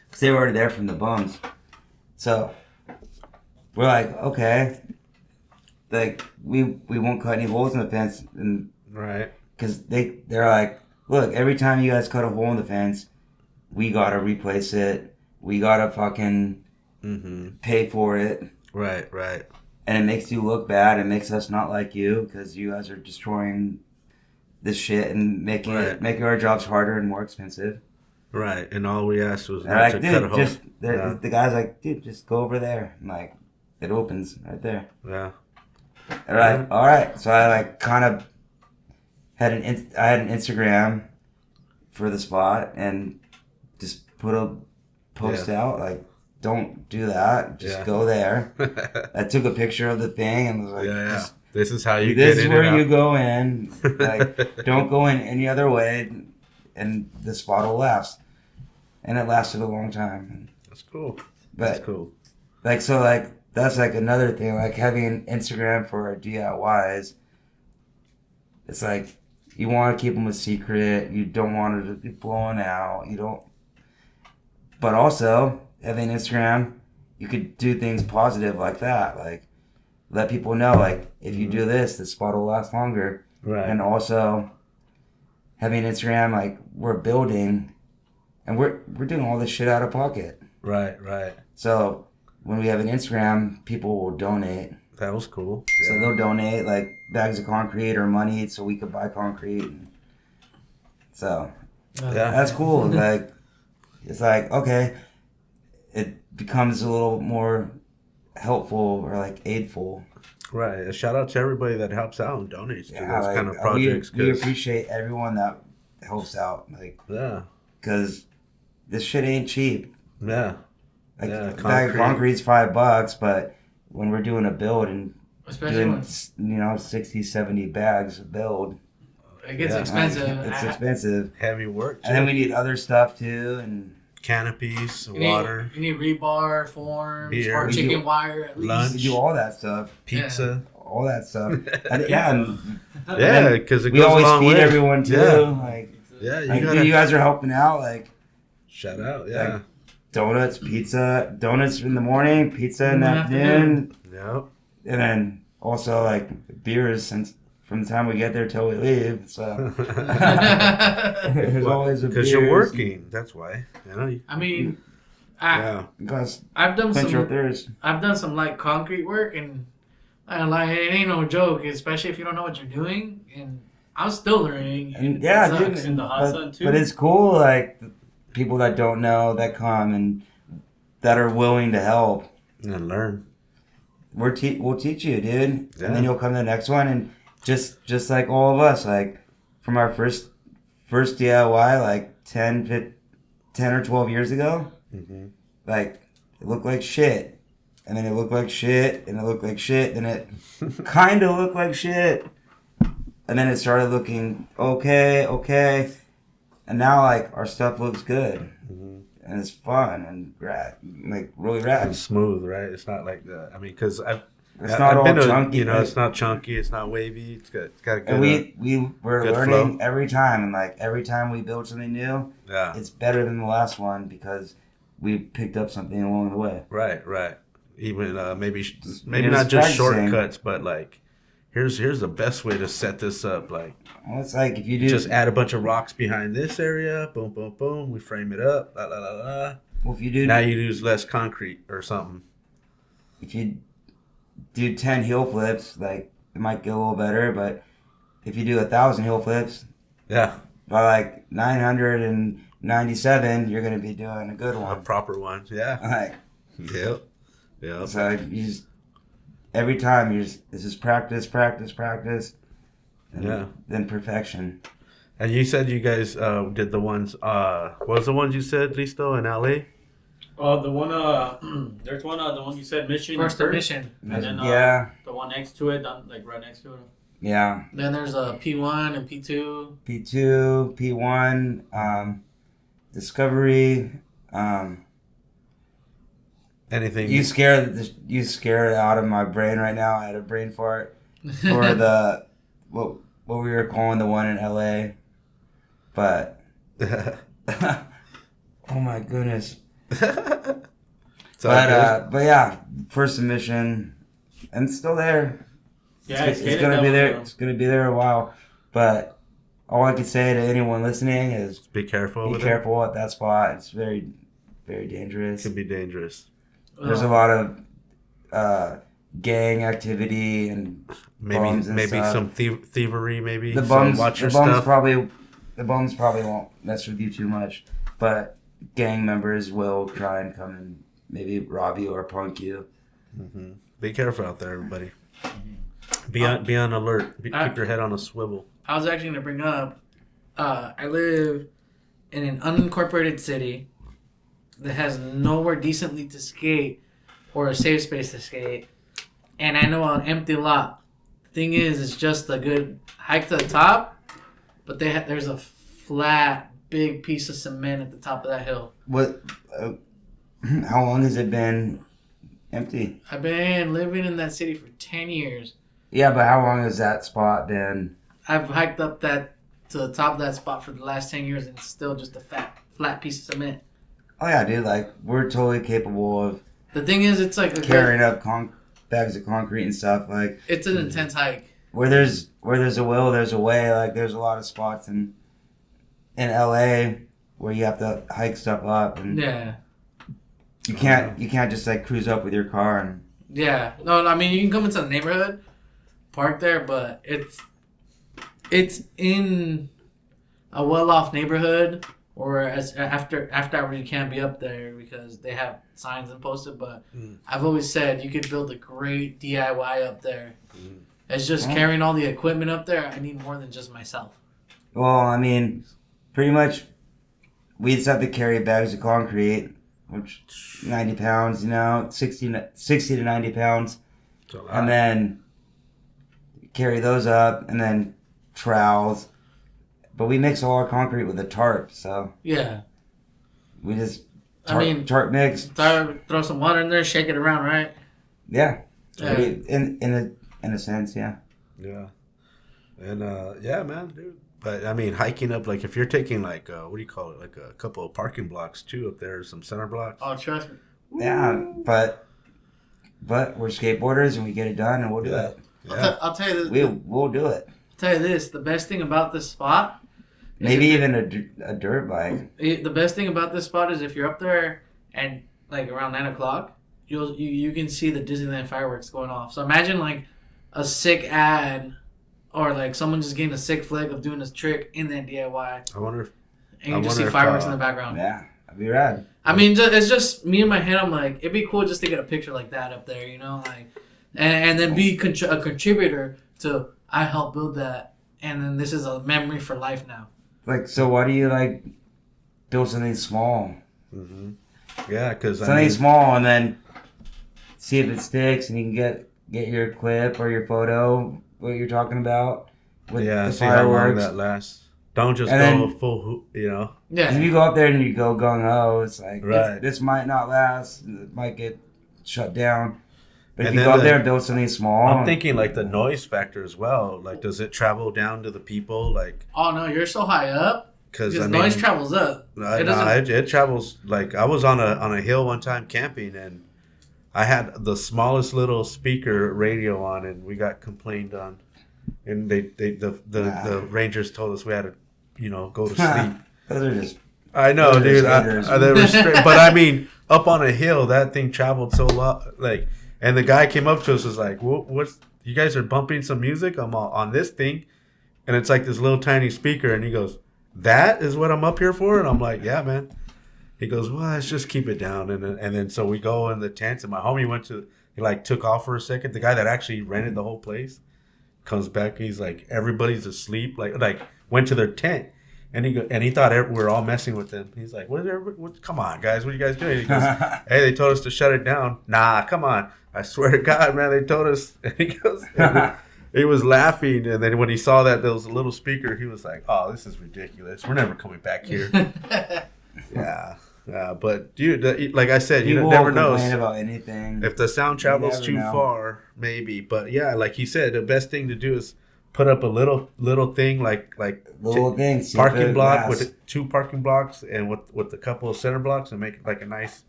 Because they were already there from the bums. So we're like, okay. Like, we won't cut any holes in the fence. And Right. because they're like, look, every time you guys cut a hole in the fence, we got to replace it. We got to fucking pay for it. Right, right. And it makes you look bad. It makes us not like you because you guys are destroying this shit and making our jobs harder and more expensive. Right. And all we asked was And not like, to dude, cut a hole. just the guy's like, dude, just go over there. I'm like, it opens right there. Yeah. They're like, all right. So I like kind of had an Instagram for the spot and just put a post out like, don't do that. Just go there. I took a picture of the thing and was like, just, this is how you this get is in where and you out. go in. Like, don't go in any other way, and the spot will last. And it lasted a long time. That's cool. But That's cool. like, so like that's like another thing. Like having an Instagram for our DIYs. It's like you want to keep them a secret. You don't want it to be blown out. You don't. But also having Instagram, you could do things positive like that. Like let people know, like if you do this, the spot will last longer. Right. And also having Instagram, like we're building, and we're doing all this shit out of pocket. Right, right. So when we have an Instagram, people will donate. That was cool. So they'll donate like bags of concrete or money so we could buy concrete. So that's cool. Like it's like, okay, it becomes a little more helpful or like aidful. Right. A shout out to everybody that helps out and donates to those like, kind of projects. we 'cause- appreciate everyone that helps out. Like, yeah. because this shit ain't cheap. Yeah. Like, Yeah, a bag of concrete's $5, but when we're doing a build and Especially doing, when 60, 70 bags of build, it gets Yeah. expensive. it's expensive. Heavy work. And then too. we need other stuff too, and Canopies, You need- water, You need rebar, forms, Beer. or We chicken do- wire at least. lunch. we do all that stuff. pizza. All that stuff. And, yeah, and Yeah, because it we goes a always long feed way. everyone too. Yeah. Like, Yeah, you like, gotta dude, you guys are helping out. Like, shout out. Yeah. Like, donuts in the morning, pizza in the In the afternoon, Yep. and then also like beers since from the time we get there till we leave. So there's always a Because you're beers. working. That's why. You know. I mean, Yeah. Because I've done quench your some. thirst. I've done some like concrete work, and like it ain't no joke, especially if you don't know what you're doing. And I'm still learning. And yeah, it dude. sucks. in the hot sun, too. But it's cool, like people that don't know that come and that are willing to help. And learn. We'll teach you, dude, Yeah. and then you'll come to the next one, and just like all of us, like from our first DIY, like 10 or 12 years ago, Mm-hmm. like it looked like shit, and then it looked like shit, and it looked like shit, and it kind of looked like shit, and then it started looking okay, and now like our stuff looks good, Mm-hmm. and it's fun and like really rad. It's smooth, right? It's not like the. I mean, because It's not all chunky. It's not chunky. It's not wavy. It's got a good. And we were good learning flow. every time, and like every time we build something new, it's better than the last one because we picked up something along the way. Right. Even maybe You're not just practicing. shortcuts, but like here's the best way to set this up. Like Well, it's like if you do just add a bunch of rocks behind this area. Boom, boom, boom. We frame it up. La la la la. well, if you do Now you use less concrete or something. if you do 10 heel flips, like it might get a little better. But if you do 1,000 heel flips, Yeah, by like 997, you're gonna be doing a good a one. proper one. Yeah. Like Yep. so, you just every time it's just practice, and then perfection. And you said you guys did the ones. What was the ones you said, Listo, in LA? Oh, the one, there's one, the one you said Mission. First Mission. And then, Yeah, the one next to it, like right next to it. yeah. Then there's a P1 and P2. P2, P1, Discovery. Anything? You scared it out of my brain right now. I had a brain fart for the what we were calling the one in LA, but oh my goodness. But yeah, first submission, and it's still there. Yeah, It's gonna be there. It's gonna be there a while, but all I could say to anyone listening is Be careful. be careful at that spot. It's very, very dangerous. Could be dangerous. There's a lot of gang activity and bums and Maybe stuff. some thievery. Maybe The so bums, watch your the bums stuff. probably won't mess with you too much, but gang members will try and come and maybe rob you or punk you. Mm-hmm. Be careful out there, everybody. Be on alert. Keep your head on a swivel. I was actually going to bring up, I live in an unincorporated city that has nowhere decently to skate or a safe space to skate. And I know an empty lot. Thing is, it's just a good hike to the top, but there's a flat, big piece of cement at the top of that hill. What? How long has it been empty? I've been living in that city for 10 years. Yeah, but how long has that spot been? I've hiked up to the top of that spot for the last 10 years, and it's still just a flat piece of cement. Oh yeah, dude. Like we're totally capable of The thing is, it's like carrying up bags of concrete and stuff. Like it's an intense hike. where there's a will, there's a way. Like there's a lot of spots in LA where you have to hike stuff up, and Yeah. you can't just like cruise up with your car and. Yeah. No, I mean, you can come into the neighborhood, park there, but it's in a well-off neighborhood, or after hours you can't be up there because they have signs and posted. But I've always said you could build a great DIY up there. It's just carrying all the equipment up there. I need more than just myself. Well, I mean, pretty much, we just have to carry bags of concrete, which 90 pounds, 60 to 90 pounds, and then carry those up, and then trowels. But we mix all our concrete with a tarp, so Yeah. we just tarp mix. Throw some water in there, shake it around, right? Yeah, Yeah. in a sense, yeah. Yeah. And yeah, man, dude. But I mean, hiking up, like if you're taking like what do you call it, like a couple of parking blocks too up there, some center blocks. Oh, trust me. Yeah, but we're skateboarders and we get it done and we'll do it. Yeah. I'll tell you this. We'll do it. Tell you this, the best thing about this spot, Maybe even a dirt bike. the best thing about this spot is if you're up there and like around 9 o'clock, you can see the Disneyland fireworks going off. So imagine like a sick ad, or like someone just getting a sick flick of doing this trick in that DIY, I wonder if and you just see fireworks in the background. Yeah, that'd be rad. I mean, it's just me in my head. I'm like, it'd be cool just to get a picture like that up there, like, and then be a contributor to I helped build that, and then this is a memory for life now. Like, so why do you like build something small? Mm-hmm. Yeah, because Something small, and then see if it sticks, and you can get your clip or your photo, what you're talking about, with the see how long fireworks. that lasts. Don't just And go then- full, If Yeah. you go up there and you go gung ho, it's like Right. this might not last. It might get shut down. But if And you then go up there and build something small, I'm thinking like the noise factor as well. Like, does it travel down to the people? Like, Oh no, you're so high up because because I mean, noise travels up. it travels. Like, I was on a hill one time camping, and I had the smallest little speaker radio on, and we got complained on. And the rangers told us we had to, go to sleep. those are just. I know, Those are dude. skaters. They were straight, but I mean, up on a hill, that thing traveled so low. Like, and the guy came up to us, was like, "What's? You guys are bumping some music? I'm on this thing, and it's like this little tiny speaker." And he goes, "That is what I'm up here for?" And I'm like, "Yeah, man." He goes, "Well, let's just keep it down." And then so we go in the tents, and my homie he like took off for a second. The guy that actually rented the whole place comes back. He's like, everybody's asleep. Like went to their tent. And he thought we're all messing with him. He's like, come on, guys, what are you guys doing? He goes, hey, they told us to shut it down. Nah, come on. I swear to God, man, they told us. And he goes, he was laughing. And then when he saw that there was a little speaker, he was like, oh, this is ridiculous. We're never coming back here. Yeah. But, dude, like I said, you never know. About anything. If the sound travels too far, maybe. But, yeah, like he said, the best thing to do is put up a little thing like little things, parking block with 2 parking blocks and with a couple of center blocks and make it like a nice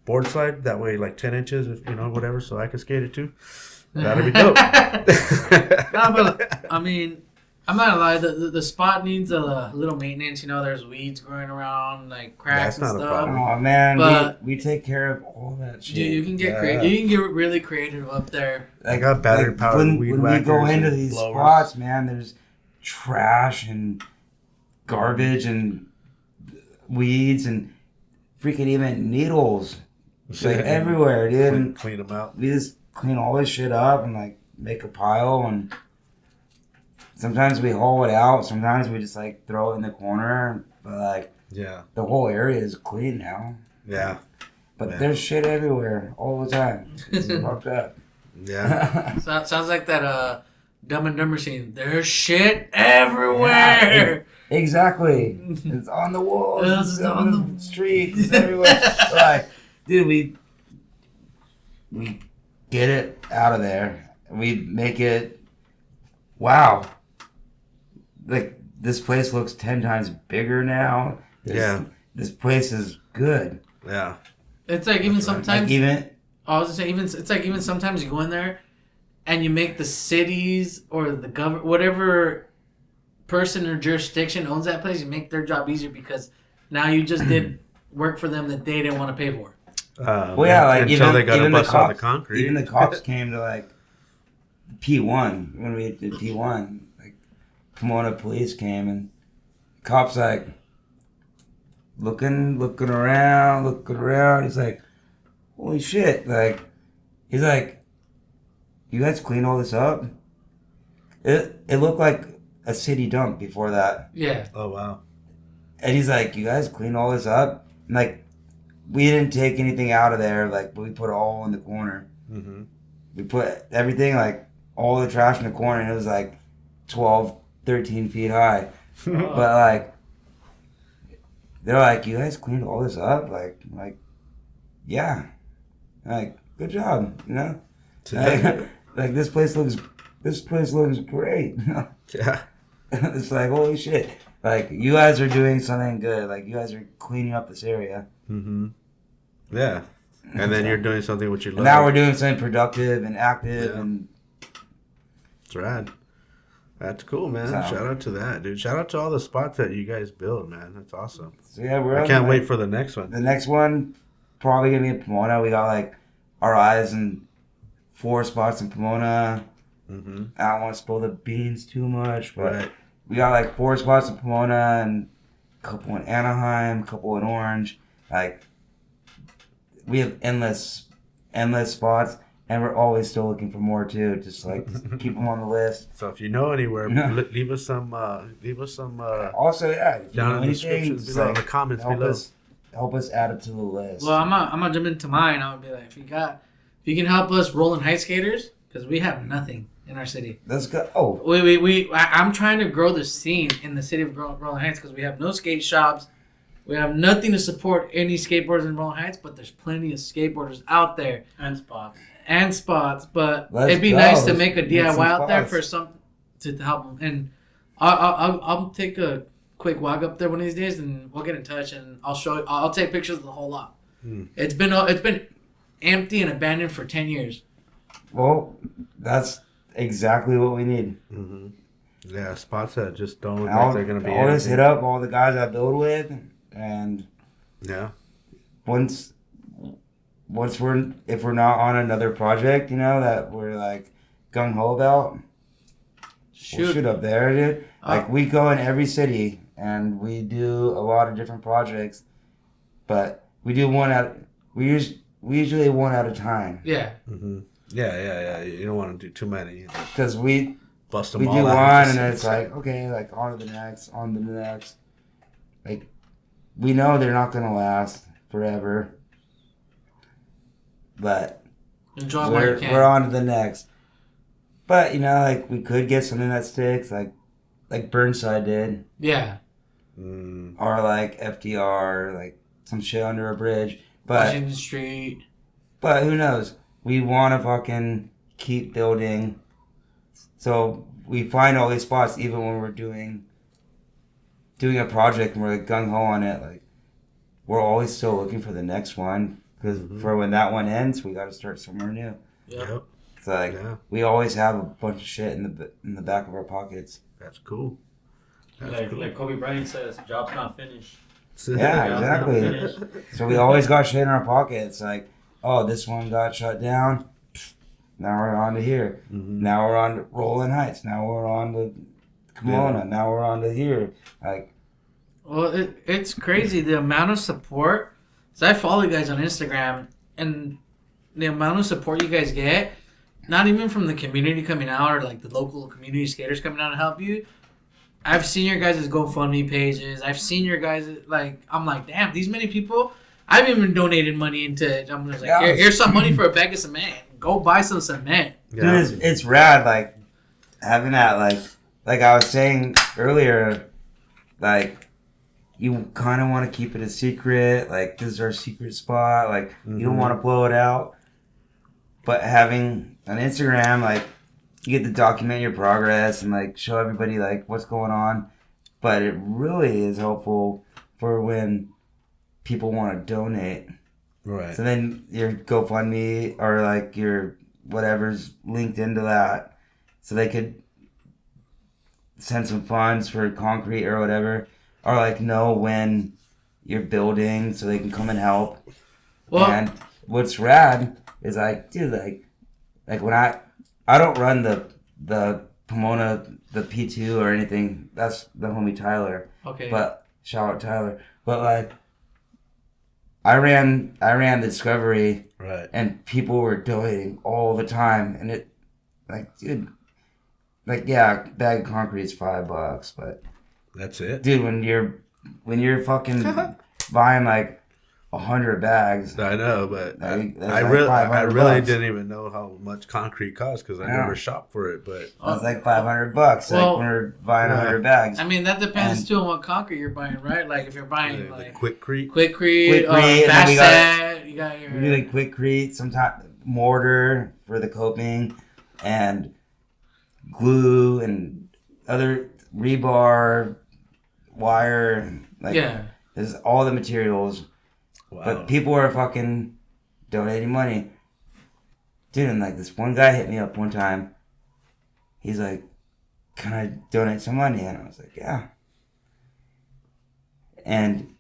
board slide. That way, like 10 inches, whatever, so I can skate it too. That'd be dope. No, but I mean, I'm not gonna lie. The spot needs a little maintenance. There's weeds growing around, like cracks That's and not a stuff. problem. Oh man, But we take care of all that shit. You can get creative. You can get really creative up there. I got battery powered weed when we whackers go into and these blowers. spots, man, there's trash and garbage and weeds and freaking even needles, like everywhere, dude. And Clean them out. we just clean all this shit up and like make a pile, and sometimes we haul it out, sometimes we just like throw it in the corner, but like Yeah. the whole area is clean now. Yeah. But Yeah. there's shit everywhere all the time. It's fucked up. Yeah. Sounds like that Dumb and Dumber scene. There's shit everywhere. Yeah, exactly. It's on the walls. It's on the streets. It's everywhere. Like, dude, we get it out of there. We make it. Wow. Like, this place looks 10 times bigger now. This place is good. Yeah. It's like even sometimes. Like I was gonna say it's like even sometimes you go in there, and you make the cities or the government, whatever person or jurisdiction owns that place, you make their job easier because now you just did work for them that they didn't want to pay for. well, yeah, like until they got to even bust the all cops, the concrete. even the cops came to like P1 when we did P1. Like, Pomona police came and cops like looking around. He's like, holy shit! Like, he's like, you guys clean all this up? It looked like a city dump before that. Yeah. Oh wow. And he's like, you guys clean all this up? And like, we didn't take anything out of there. Like, but we put it all in the corner. Mm-hmm. We put everything, like, all the trash in the corner, and it was like 12, 13 feet high. But like, they're like, you guys cleaned all this up? Like, yeah. Like, good job, like this place looks great. Yeah. It's like, holy shit. Like, you guys are doing something good. Like, you guys are cleaning up this area. Mm-hmm. Yeah. And then you're doing something which you love. And now we're doing something productive and active and it's rad. That's cool, man. So, Shout out to that, dude. Shout out to all the spots that you guys build, man. That's awesome. So yeah, I can't wait for the next one. The next one probably gonna be in Pomona. We got like our eyes in 4 spots in Pomona. Mm-hmm. I don't want to spill the beans too much, but Right. we got like 4 spots in Pomona and a couple in Anaheim, a couple in Orange. Like, we have endless spots, and we're always still looking for more too. Just like keep them on the list. So if you know anywhere, leave us some. Also, yeah, if you down know in the anything, description just, below, like, in the comments help below. help us add it to the list. Well, I'm gonna jump into mine. I would be like, if you can help us rolling high skaters, because we have nothing in our city. Let's go. Oh, I'm trying to grow the scene in the city of Rolling Heights because we have no skate shops. We have nothing to support any skateboarders in Rolling Heights, but there's plenty of skateboarders out there And spots. and spots. But Let's it'd be go. nice to Let's make a make some DIY out there spots. for some to help them. And I'll take a quick walk up there one of these days, and we'll get in touch, and I'll take pictures of the whole lot. It's been empty and abandoned for 10 years. Well, that's exactly what we need. Mm-hmm. Yeah, spots that just don't look like they're gonna be. I'll just hit up all the guys I build with, and Yeah. once if we're not on another project, that we're like gung ho about, we'll shoot up there, dude. Like we go in every city and we do a lot of different projects, but we do we usually one at a time. Yeah. Mm-hmm. Yeah. You don't want to do too many. Because we Bust them do all one out. and then it's like, okay, like on to the next. Like we know they're not gonna last forever, but Enjoy what you can. we're on to the next. But like we could get something that sticks, like Burnside did, Yeah. or like FDR, like some shit under a bridge. But Washington Street. But who knows? We want to fucking keep building. So we find all these spots even when we're doing a project and we're like gung ho on it. Like we're always still looking for the next one because for when that one ends, we got to start somewhere new. Yep. It's like we always have a bunch of shit in the back of our pockets. That's cool. Like Kobe Bryant says, job's not finished. Yeah, exactly. So we always got shit in our pockets. Like, oh, this one got shut down. Now we're on to here. Mm-hmm. Now we're on to Rolling Heights. Now we're on to Pomona. Now we're on to here. Like, Well, it's crazy the amount of support. So I follow you guys on Instagram, and the amount of support you guys get, not even from the community coming out or like the local community skaters coming out to help you. I've seen your guys' GoFundMe pages. I've seen your guys I'm like, damn, these many people. I've even donated money into it. I'm just like, here's some money for a bag of cement. Go buy some cement. dude, it's rad. Like having that. Like I was saying earlier. Like you kind of want to keep it a secret. Like this is our secret spot. Like you don't want to blow it out. But having an Instagram, like you get to document your progress and like show everybody like what's going on. But it really is helpful for when people want to donate. Right. So then your GoFundMe or like your whatever's linked into that, so they could send some funds for concrete or whatever, or like know when you're building so they can come and help. Well, And what's rad is like, dude, like when I don't run the Pomona, the P2 or anything. That's the homie Tyler. okay. But shout out Tyler. But like I ran the Discovery, Right. and people were donating all the time, and it like, dude, like yeah, a bag of concrete is $5, but That's it. dude, when you're fucking buying like 100 bags, I know, but that's I like really $500. didn't even know how much concrete costs because I Yeah. never shopped for it. But That's like $500. Well, like when we're buying 100 bags. I mean, that depends And- too on what concrete you're buying, right? Like if you're buying the like Quickcrete. Quickcrete or Quickcrete, and then Fast we got- Set, you got your We're doing Quickcrete, sometimes mortar for the coping, and glue and other rebar, wire. Like yeah. there's all the materials. Wow. But people are fucking donating money. Dude, and like this one guy hit me up one time. He's like, can I donate some money? And I was like, yeah. And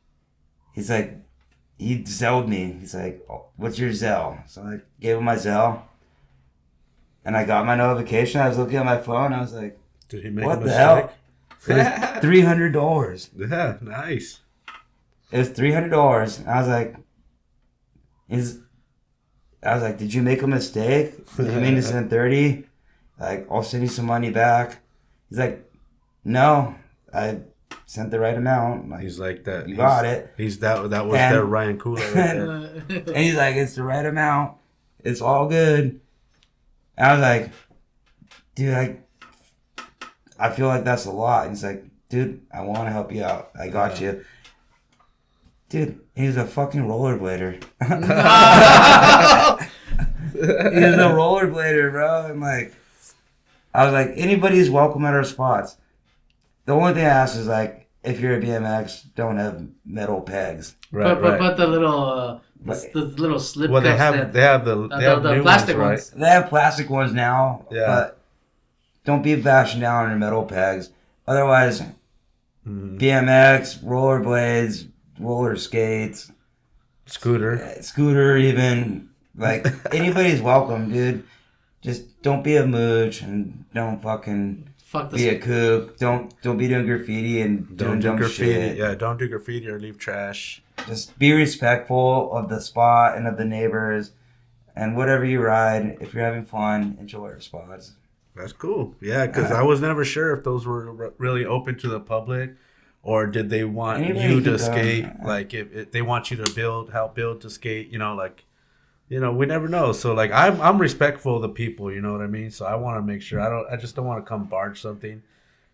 he's like, he Zelled me. He's like, oh, what's your Zelle? So I gave him my Zelle. And I got my notification. I was looking at my phone. I was like, Did he make what a the mistake? hell? It was $300. Yeah, nice. It was $300. And I was like, did you make a mistake? Did you mean to send 30? Like, I'll send you some money back. He's like, no, I sent the right amount. Like, He's like that. you got it. He's that was And- their Ryan Coogler right there. And he's like, it's the right amount. It's all good. And I was like, dude, I feel like that's a lot. And he's like, dude, I want to help you out. I got you. Dude, he's a fucking rollerblader. No! He's a rollerblader, bro. And like, I was like, anybody's welcome at our spots. The only thing I ask is like, if you're a BMX, don't have metal pegs. Right, but the little the little slip. Well, they cups have the new plastic ones, They have plastic ones now, Yeah. but don't be bashing down on your metal pegs. Otherwise, BMX, rollerblades, roller skates, scooter even, like, anybody's welcome, dude. Just don't be a mooch and don't fucking be a kook. Don't be doing graffiti and doing dumb shit. Yeah, don't do graffiti or leave trash. Just be respectful of the spot and of the neighbors, and whatever you ride, if you're having fun, enjoy your spots. That's cool. Yeah, because I was never sure if those were really open to the public, or did they want you to skate? Like, if they want you to help build to skate, like, we never know. So like, I'm respectful of the people. You know what I mean? So I want to make sure I just don't want to come barge something,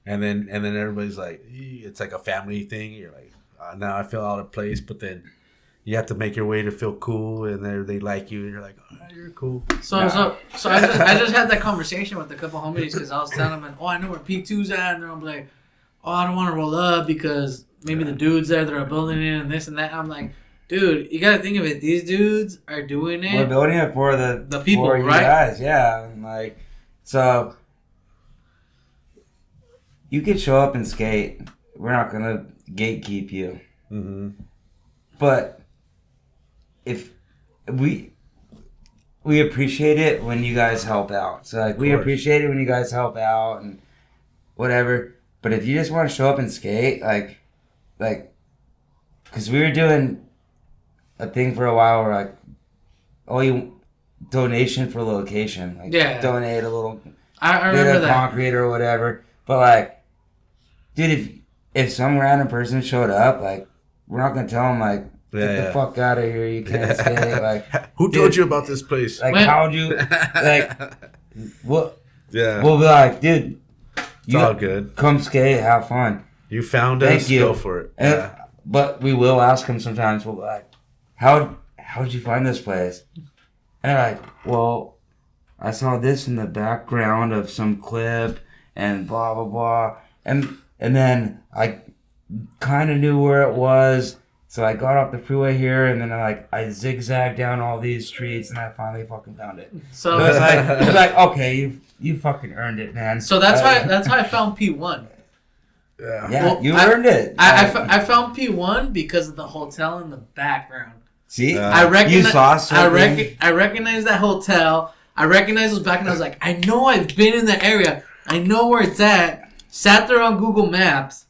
and then everybody's like, it's like a family thing. You're like, now I feel out of place, but then you have to make your way to feel cool, and they like you, and you're like, oh, you're cool. So I just had that conversation with a couple homies because I was telling them, I know where P2's at, and they're like, I don't want to roll up because maybe the dudes there that are building it and this and that. I'm like, dude, you gotta think of it. These dudes are doing it. We're building it for the people, for you right? guys, yeah. And like, so you could show up and skate. We're not gonna gatekeep you. Mm-hmm. But if we appreciate it when you guys help out. So like, we appreciate it when you guys help out and whatever. But if you just want to show up and skate, like, because we were doing a thing for a while where like, you donation for location, like, donate a little I bit remember of that. concrete or whatever. But like, dude, if some random person showed up, like, we're not gonna tell them like, get the fuck out of here, you can't skate. Like, who told you about this place? Like, how'd you like? What? Yeah, we'll be like, dude, it's all good. Come skate, have fun. You found us. Go for it. And, but we will ask them sometimes. We'll be like, how'd you find this place? And they're like, well, I saw this in the background of some clip and blah blah blah, and then I kind of knew where it was. So I got off the freeway here, and then I zigzagged down all these streets, and I finally fucking found it. So it's like okay, you fucking earned it, man. So that's how I found P1. Yeah, well, you earned it. I found P1 because of the hotel in the background. See, you saw something. I recognized that hotel. I recognized it was back, and I was like, I know I've been in the area. I know where it's at. Sat there on Google Maps.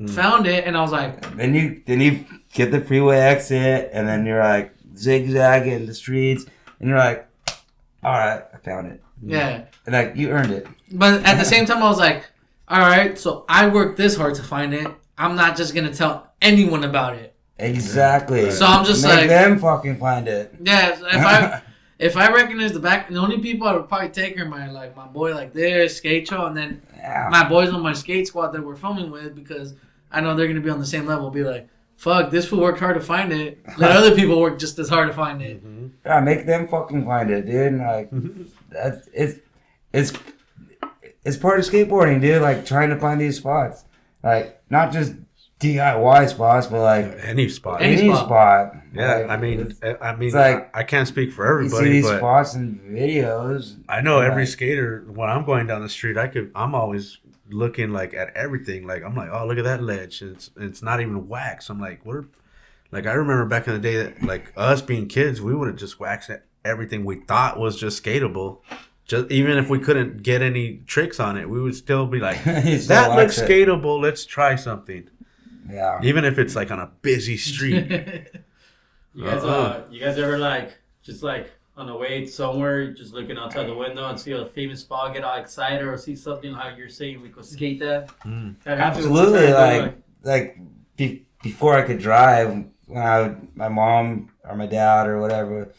Found it, and I was like... Then you get the freeway exit, and then you're like zigzagging the streets, and you're like, all right, I found it. Yeah. And like, you earned it. But at the same time, I was like, all right, so I worked this hard to find it. I'm not just going to tell anyone about it. Exactly. So I'm just Make them fucking find it. Yeah, if I recognize the back, the only people I would probably take are my boy like this, Skate Show, and then my boys on my skate squad that we're filming with, because I know they're going to be on the same level. Be like, fuck, this fool worked hard to find it. Let other people work just as hard to find it. Mm-hmm. Yeah, make them fucking find it, dude. Like, it's part of skateboarding, dude. Like, trying to find these spots. Like, not just DIY spots, but like any spot. Any spot. Yeah, like, I mean, it's like, I can't speak for everybody. You see these but spots and videos. I know every skater. When I'm going down the street, I'm always looking like at everything. Like, I'm like, oh, look at that ledge. It's not even wax. I'm like, what? Like, I remember back in the day that, like, us being kids, we would have just waxed at everything we thought was just skatable. Just even if we couldn't get any tricks on it, we would still be like, that looks skatable. Let's try something. Yeah. Even if it's like on a busy street. You guys ever like just like on the way somewhere, just looking outside the window and see a famous spot, get all excited, or see something like you're saying we could skate that? That happens. Absolutely. Before I could drive, when my mom or my dad or whatever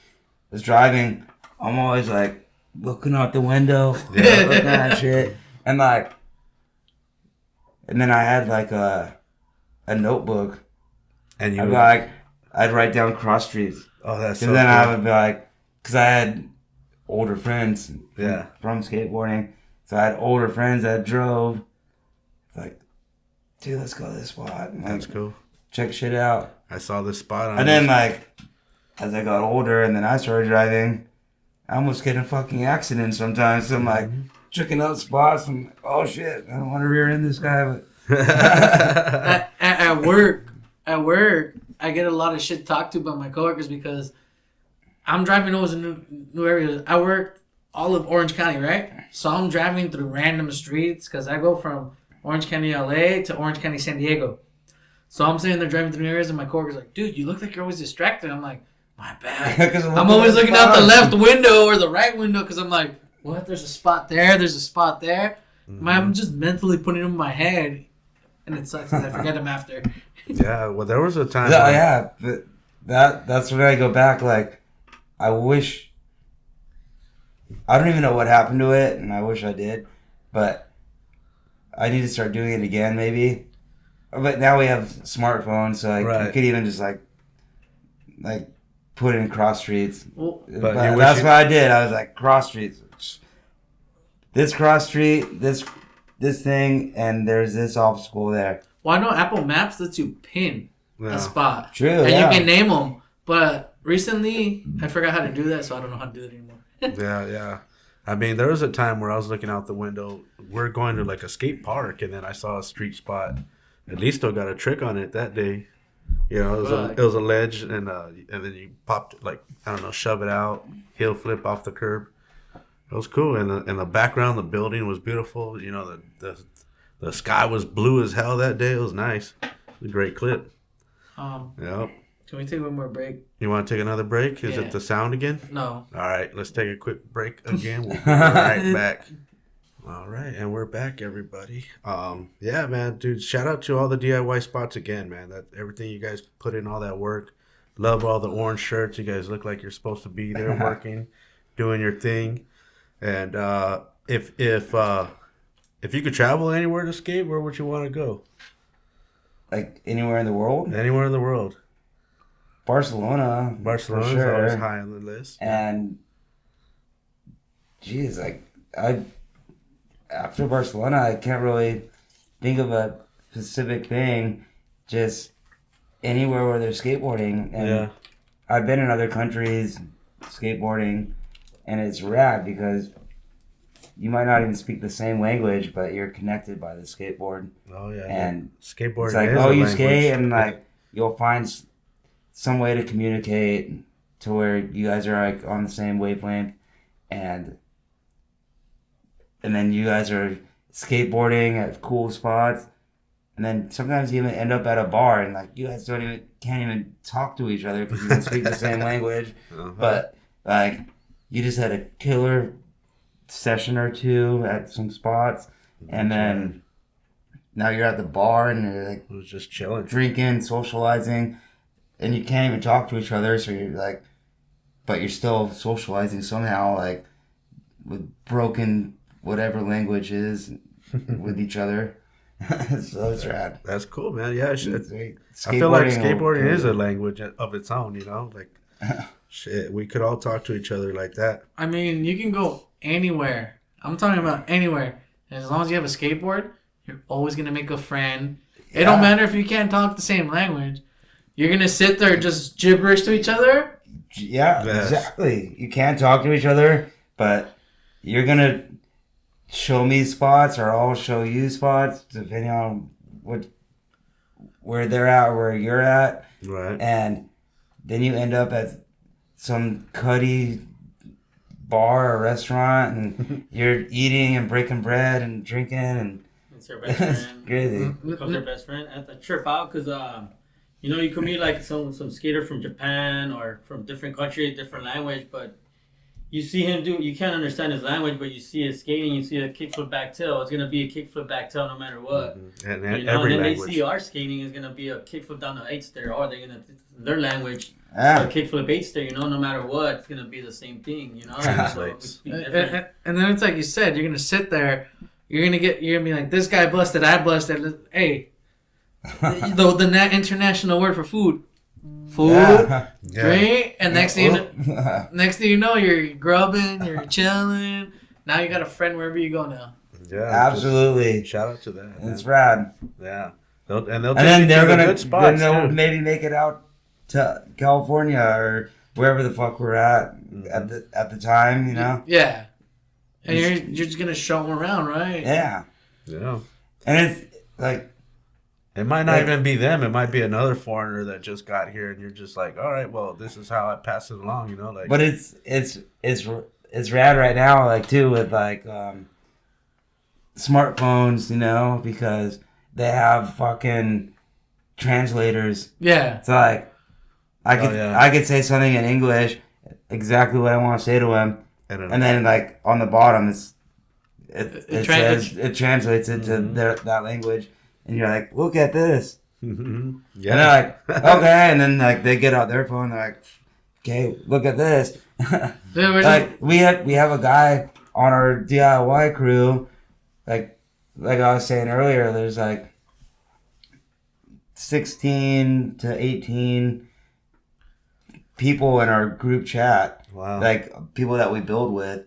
was driving, I'm always like looking out the window, looking at shit, and then I had like a notebook, And you I'd be like, I'd write down cross streets. oh, that's And so then cool. I would be like, because I had older friends Yeah. from skateboarding. So I had older friends that drove. Like, dude, let's go to this spot. And, like, That's cool. check shit out. I saw this spot on And then, like, as I got older and then I started driving, I almost get in fucking accidents sometimes. So I'm like, checking out spots. I'm like, oh shit, I don't want to rear end this guy. But At work, I get a lot of shit talked to by my coworkers because I'm driving over to new areas. I work all of Orange County, right? So I'm driving through random streets because I go from Orange County, LA to Orange County, San Diego. So I'm sitting there driving through new areas and my coworker's like, dude, you look like you're always distracted. I'm like, my bad. I'm always looking out the left window or the right window because I'm like, what? There's a spot there. There's a spot there. I'm just mentally putting them in my head, and it sucks because I forget them after. Yeah, well, there was a time. yeah, but that's when I go back. Like, I wish. I don't even know what happened to it, and I wish I did, but I need to start doing it again, maybe. But now we have smartphones, so like you could even just like put in cross streets. Well, But that's what I did. I was like, cross streets. This cross street, this thing, and there's this obstacle there. well, I know Apple Maps lets you pin a spot. True, and yeah. you can name them. But recently, I forgot how to do that, so I don't know how to do it anymore. Yeah. I mean, there was a time where I was looking out the window. We're going to like a skate park, and then I saw a street spot. At least still got a trick on it that day. You know, it was a ledge, and then you popped it, like, I don't know, shove it out, heel flip off the curb. It was cool, and in the background, the building was beautiful. You know, the sky was blue as hell that day. It was nice. It was a great clip. Yep. Can we take one more break? You want to take another break? Is it the sound again? No. All right, let's take a quick break again. We'll be right back. All right, and we're back, everybody. Yeah, man, dude, shout out to all the DIY spots again, man. That everything you guys put in, all that work. Love all the orange shirts. You guys look like you're supposed to be there working, doing your thing. And if you could travel anywhere to skate, where would you want to go? Like anywhere in the world? Anywhere in the world. Barcelona. Barcelona's for sure. always high on the list. And geez, like after Barcelona, I can't really think of a specific thing. Just anywhere where there's skateboarding. And I've been in other countries skateboarding, and it's rad because you might not even speak the same language, but you're connected by the skateboard. Oh yeah. And skateboarding. It's like, is oh, a you language. skate, and like you'll find some way to communicate to where you guys are like on the same wavelength, and then you guys are skateboarding at cool spots, and then sometimes you even end up at a bar and like you guys can't even talk to each other because you don't speak the same language, but like you just had a killer session or two at some spots, and then now you're at the bar and you're like it was just chilling, drinking, socializing, and you can't even talk to each other, so you're like, but you're still socializing somehow, like with broken whatever language is with each other. So it's rad. That's cool, man. Yeah, I feel like Skateboarding skateboarding is a language of its own, you know? Like, shit, we could all talk to each other like that. I mean, you can go anywhere. I'm talking about anywhere. And as long as you have a skateboard, you're always going to make a friend. It don't matter if you can't talk the same language. You're going to sit there just gibberish to each other. Yeah, exactly. You can't talk to each other, but you're going to show me spots or I'll show you spots depending on where they're at or where you're at. Right. And then you end up at some cuddy bar or restaurant and you're eating and breaking bread and drinking and It's your best friend. crazy. Becomes your best friend. I have to trip out because you know, you could meet like some skater from Japan or from different country, different language, but you see him you can't understand his language, but you see his skating, you see a kickflip back tail. It's gonna be a kickflip back tail no matter what. And you know, every and then language. they see our skating is gonna be a kickflip down the 8 stair, or they're gonna their language Yeah. a kickflip 8 stair. You know, no matter what, it's gonna be the same thing. You know, so we speak different. And then it's like you said, you're going to sit there. You're gonna be like, this guy busted, I busted. Hey, the international word for food. Food, Yeah. drink, and next thing you know, you're grubbing, you're chilling. Now you got a friend wherever you go now. Yeah, Absolutely. Shout out to that. It's rad. Yeah, they'll take you Then to they're the gonna good spots, they'll too. maybe make it out to California or wherever the fuck we're at the time, you know. Yeah, and you're just gonna show them around, right? Yeah, Yeah. and it's like It might not even be them. It might be another foreigner that just got here, and you're just like, all right, well, this is how I pass it along, you know, like. but it's rad right now, like too with like smartphones, you know, because they have fucking translators. Yeah. So like, I could say something in English, exactly what I want to say to him, and then like on the bottom it translates it to that language, and you're like, look at this. Yeah. And they're like, okay, and then like they get out their phone, they're like, okay, look at this. Like we have a guy on our DIY crew, like I was saying earlier, there's like 16 to 18 people in our group chat. Wow. Like people that we build with,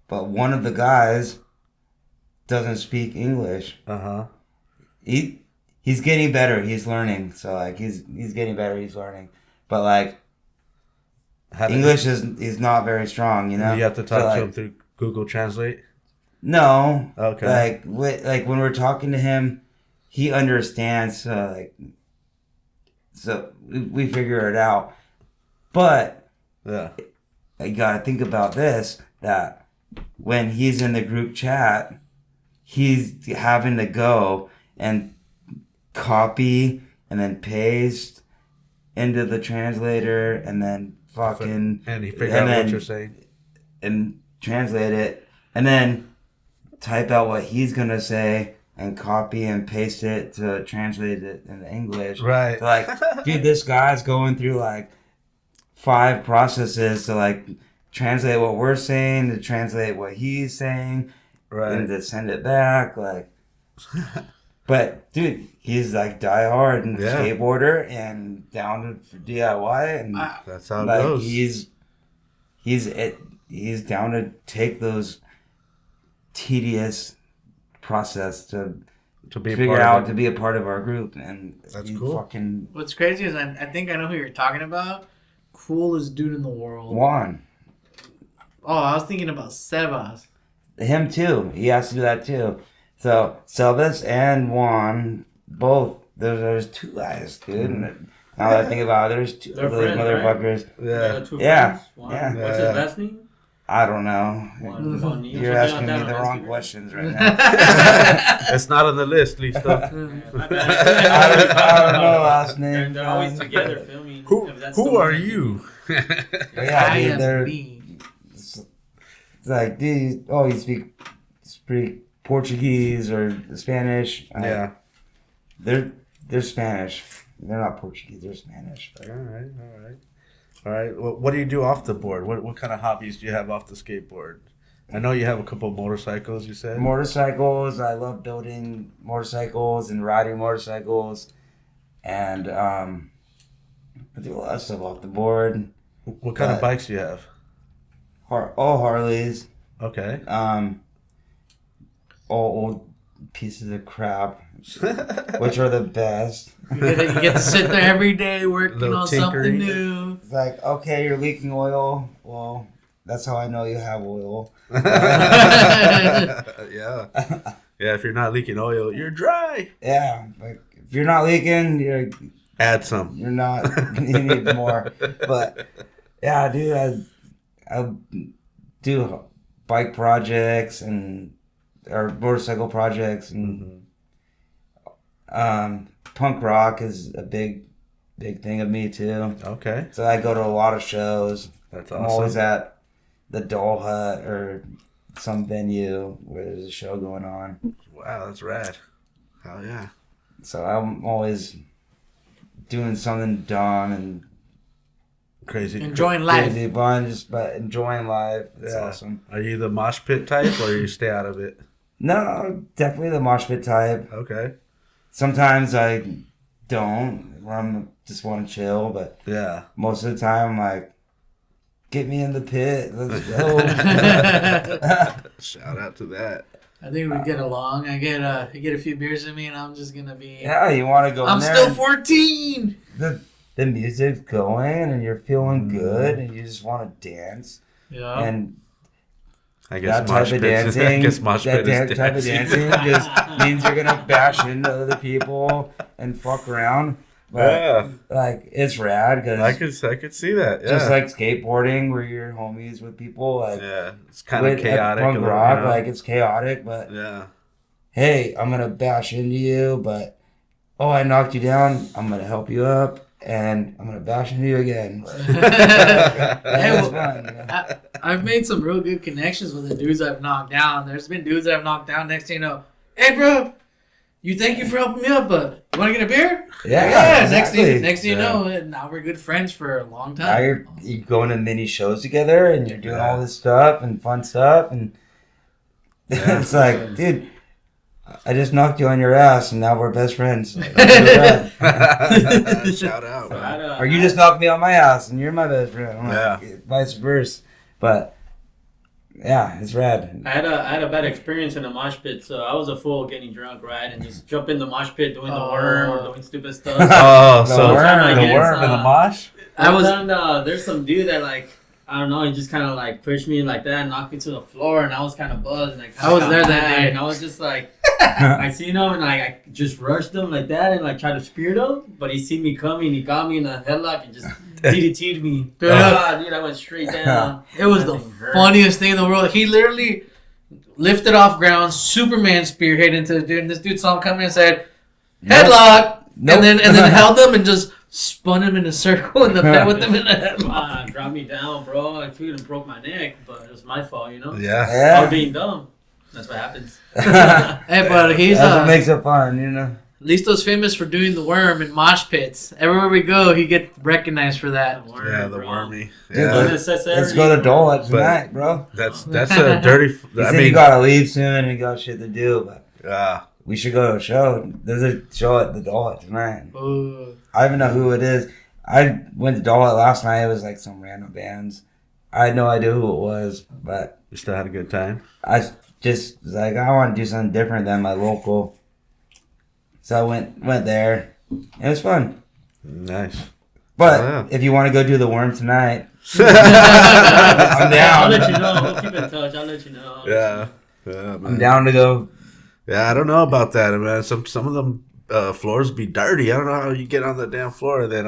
but one of the guys doesn't speak English. He's getting better. He's learning. So like he's getting better. He's learning. But like English is not very strong. You know. You have to talk so, to him through Google Translate. No. Okay. Like when we're talking to him, he understands. So we figure it out. But Yeah. you gotta think about this: that when he's in the group chat, he's having to go and copy and then paste into the translator and then fucking And he figure out what you're saying. and translate it and then type out what he's gonna say and copy and paste it to translate it into English. Right. So like, dude, this guy's going through like 5 processes to like translate what we're saying, to translate what he's saying, Right. and to send it back. Like, but dude, he's like diehard and skateboarder and down for DIY, and That's how it like goes. he's down to take those tedious process to be figure out to be a part of our group, and that's he's cool. Fucking What's crazy is I think I know who you're talking about. Coolest dude in the world. Juan. Oh, I was thinking about Sebas. Him too. He has to do that too. So Selbas and Juan, both. There's 2 guys, dude. And now that I think about it, there's 2 of those friends, motherfuckers. Right? Yeah. What's his last name? I don't know. Juan. You're asking me the wrong questions right now. It's not on the list, Listo. I don't know last name. They're always together filming. Who are you? Yeah, I dude, am they're me. it's like, dude, you speak Portuguese or Spanish. Yeah. They're Spanish. They're not Portuguese. They're Spanish. But. All right. Well, what do you do off the board? What kind of hobbies do you have off the skateboard? I know you have a couple motorcycles, you said. Motorcycles. I love building motorcycles and riding motorcycles. And I do a lot of stuff off the board. What kind of bikes do you have? All Harleys. Okay. All old pieces of crap, which are the best. You get to sit there every day working Little on tinkering. something new. It's like, okay, you're leaking oil. Well, that's how I know you have oil. Yeah. Yeah, if you're not leaking oil, you're dry. Yeah, like if you're not leaking, Add some. you're not. You need more. But yeah, dude, I do bike projects or motorcycle projects, and punk rock is a big thing of me too. Okay. So I go to a lot of shows. That's I'm awesome. always at the Doll Hut or some venue where there's a show going on. Wow, that's rad. Hell yeah. So I'm always doing something dumb and Crazy. Enjoying life. crazy fun, but enjoying life. It's Yeah. awesome. Are you the mosh pit type or you stay out of it? No, definitely the mosh pit type. Okay. sometimes I don't. Where I'm just want to chill, but Yeah. most of the time I'm like, get me in the pit. Let's go. Shout out to that. I think we get along. You get a few beers in me, and I'm just gonna be. Yeah, you want to go. I'm in there still and 14. the music's going, and you're feeling good, and you just want to dance. Yeah. And I guess that type of dancing, I guess mosh pit is type of dancing just means you're gonna bash into other people and fuck around. But Yeah. like it's rad because I could see that. Yeah. just like skateboarding where you're homies with people, like yeah. It's kind of with- chaotic. Punk a little, rock, you know? like it's chaotic. But Yeah. hey, I'm gonna bash into you, but oh, I knocked you down. I'm gonna help you up, and I'm gonna bash into you again. Hey, That's well, fun. Yeah. I've made some real good connections with the dudes I've knocked down. There's been dudes that I've knocked down. Next thing you know, hey bro, thank you for helping me up, but you want to get a beer? Yeah, Next thing you Yeah. know, now we're good friends for a long Now time. you're going to mini shows together, and you're doing Yeah. all this stuff and fun stuff, and Yeah. it's like, dude, I just knocked you on your ass, and now we're best friends. Like, Shout out. So Man. or you just knocked me on my ass, and you're my best friend. I'm like, Yeah. vice versa. But yeah, it's rad. I had a bad experience in a mosh pit, so I was a fool getting drunk, right, and just jump in the mosh pit doing the worm or doing stupid stuff. Oh, The so worm, the I worm guess, in the mosh? I was- there's some dude that like I don't know, he just kind of like pushed me like that, and knocked me to the floor, and I was kind of buzzed. And I was there that day. and I was just like, I seen him, and like I just rushed him like that, and like tried to spear him, but he seen me coming, he got me in a headlock and just DDT'd me. Dude. Dude, I went straight down. It was the Nothing hurt. funniest thing in the world. He literally lifted off ground, Superman spearhead into the dude, and this dude saw him coming and said, "Headlock," Nope. and then held him and just spun him in a circle in the pit with him in a headlock. Dropped me down, bro. I could have broke my neck, but it was my fault, you know. Yeah. I was Yeah. being dumb. That's what happens. Hey, but he's That's what makes it fun, you know. Listo's famous for doing the worm in mosh pits. Everywhere we go, he gets recognized for that. Yeah, the wormy. Dude, Yeah. Let's go to Dole tonight, bro. That's a dirty. You I said mean, you gotta leave soon and you got shit to do, but yeah. we should go to a show. There's a show at the Dole tonight. Ooh. I don't even know who it is. I went to Dole last night. It was like some random bands. I had no idea who it was, but You still had a good time. I just was like, I want to do something different than my local. So I went there. It was fun. Nice. But Yeah. if you want to go do the worm tonight, I'm I'll down. let you know. We'll keep in touch. I'll let you know. Yeah. Yeah, man. I'm down to go. Yeah, I don't know about that, man. Some of them floors be dirty. I don't know how you get on the damn floor. Then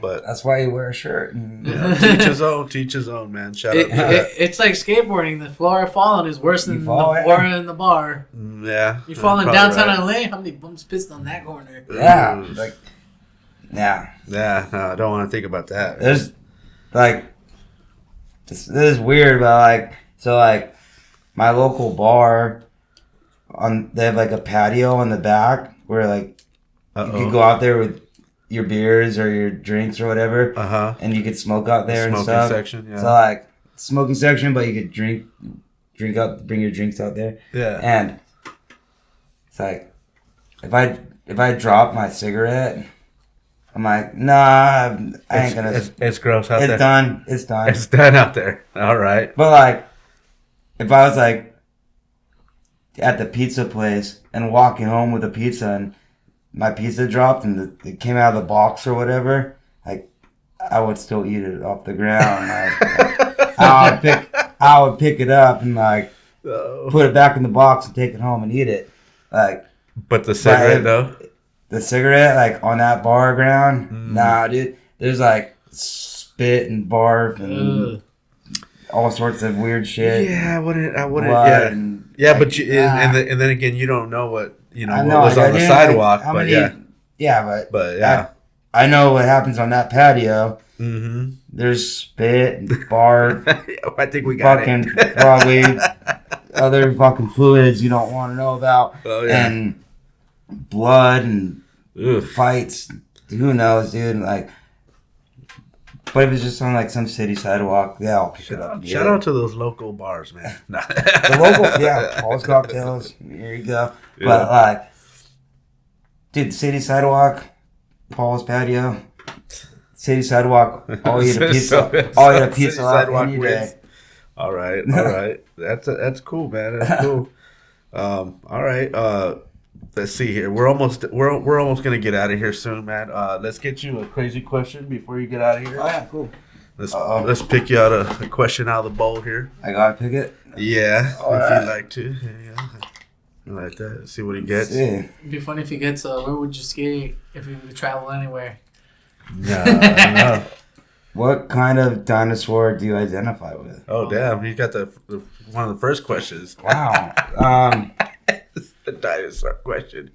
but That's why you wear a shirt. And, teach his own. Teach his own, man. Shout out to that. It's like skateboarding. The floor falling is worse than You fall, the floor in the bar. Yeah. You fall in Probably downtown right. LA, how many bumps pissed on that corner? yeah, Ooh. like, yeah. Yeah, no, I don't want to think about that. There's like this is weird, but like my local bar they have like a patio on the back where like you could go out there with your beers or your drinks or whatever, and you could smoke out there and Smoking stuff. section, yeah. So like smoking section, but you could drink out, bring your drinks out there. Yeah. And it's like if I drop my cigarette, I'm like, nah, I ain't gonna. It's gross out there. It's done. It's done. It's done out there. All right. But like, if I was like at the pizza place and walking home with a pizza and my pizza dropped and it came out of the box or whatever, like I would still eat it off the ground. Like, I would pick it up and like put it back in the box and take it home and eat it. Like, But the cigarette, though. the cigarette, like on that bar ground, nah, dude. There's like spit and barf and all sorts of weird shit. Yeah, I wouldn't. blood Yeah, and, yeah, like, but you nah. and then again, you don't know what I what know, was I on the didn't, sidewalk. like, how But many- yeah, but yeah. I know what happens on that patio. Mm-hmm. There's spit and barf, I think we got fucking it. probably other fucking fluids you don't want to know about, Oh yeah. and blood and Ugh. fights. Who knows, dude? Like, but if it's just on like some city sidewalk, yeah, I'll pick it up. Shout out to those local bars, man. The local, yeah, Paul's Cocktails. Here you go. Yeah. But like, Dude, city sidewalk, Paul's patio. City sidewalk, all you eat a pizza. All you eat a pizza off any day. All right. That's cool, man. That's cool. All right. Let's see here. We're almost gonna get out of here soon, man. Let's get you a crazy question before you get out of here. Oh yeah, cool. Let's pick you out a question out of the bowl here. I gotta pick it. Yeah, All if right. you'd like to. Yeah. Like that. Let's see what he gets. Yeah. It'd be funny if he gets, where would you skate if you could travel anywhere? No. What kind of dinosaur do you identify with? Oh damn! He got the one of the first questions. Wow. The dinosaur question.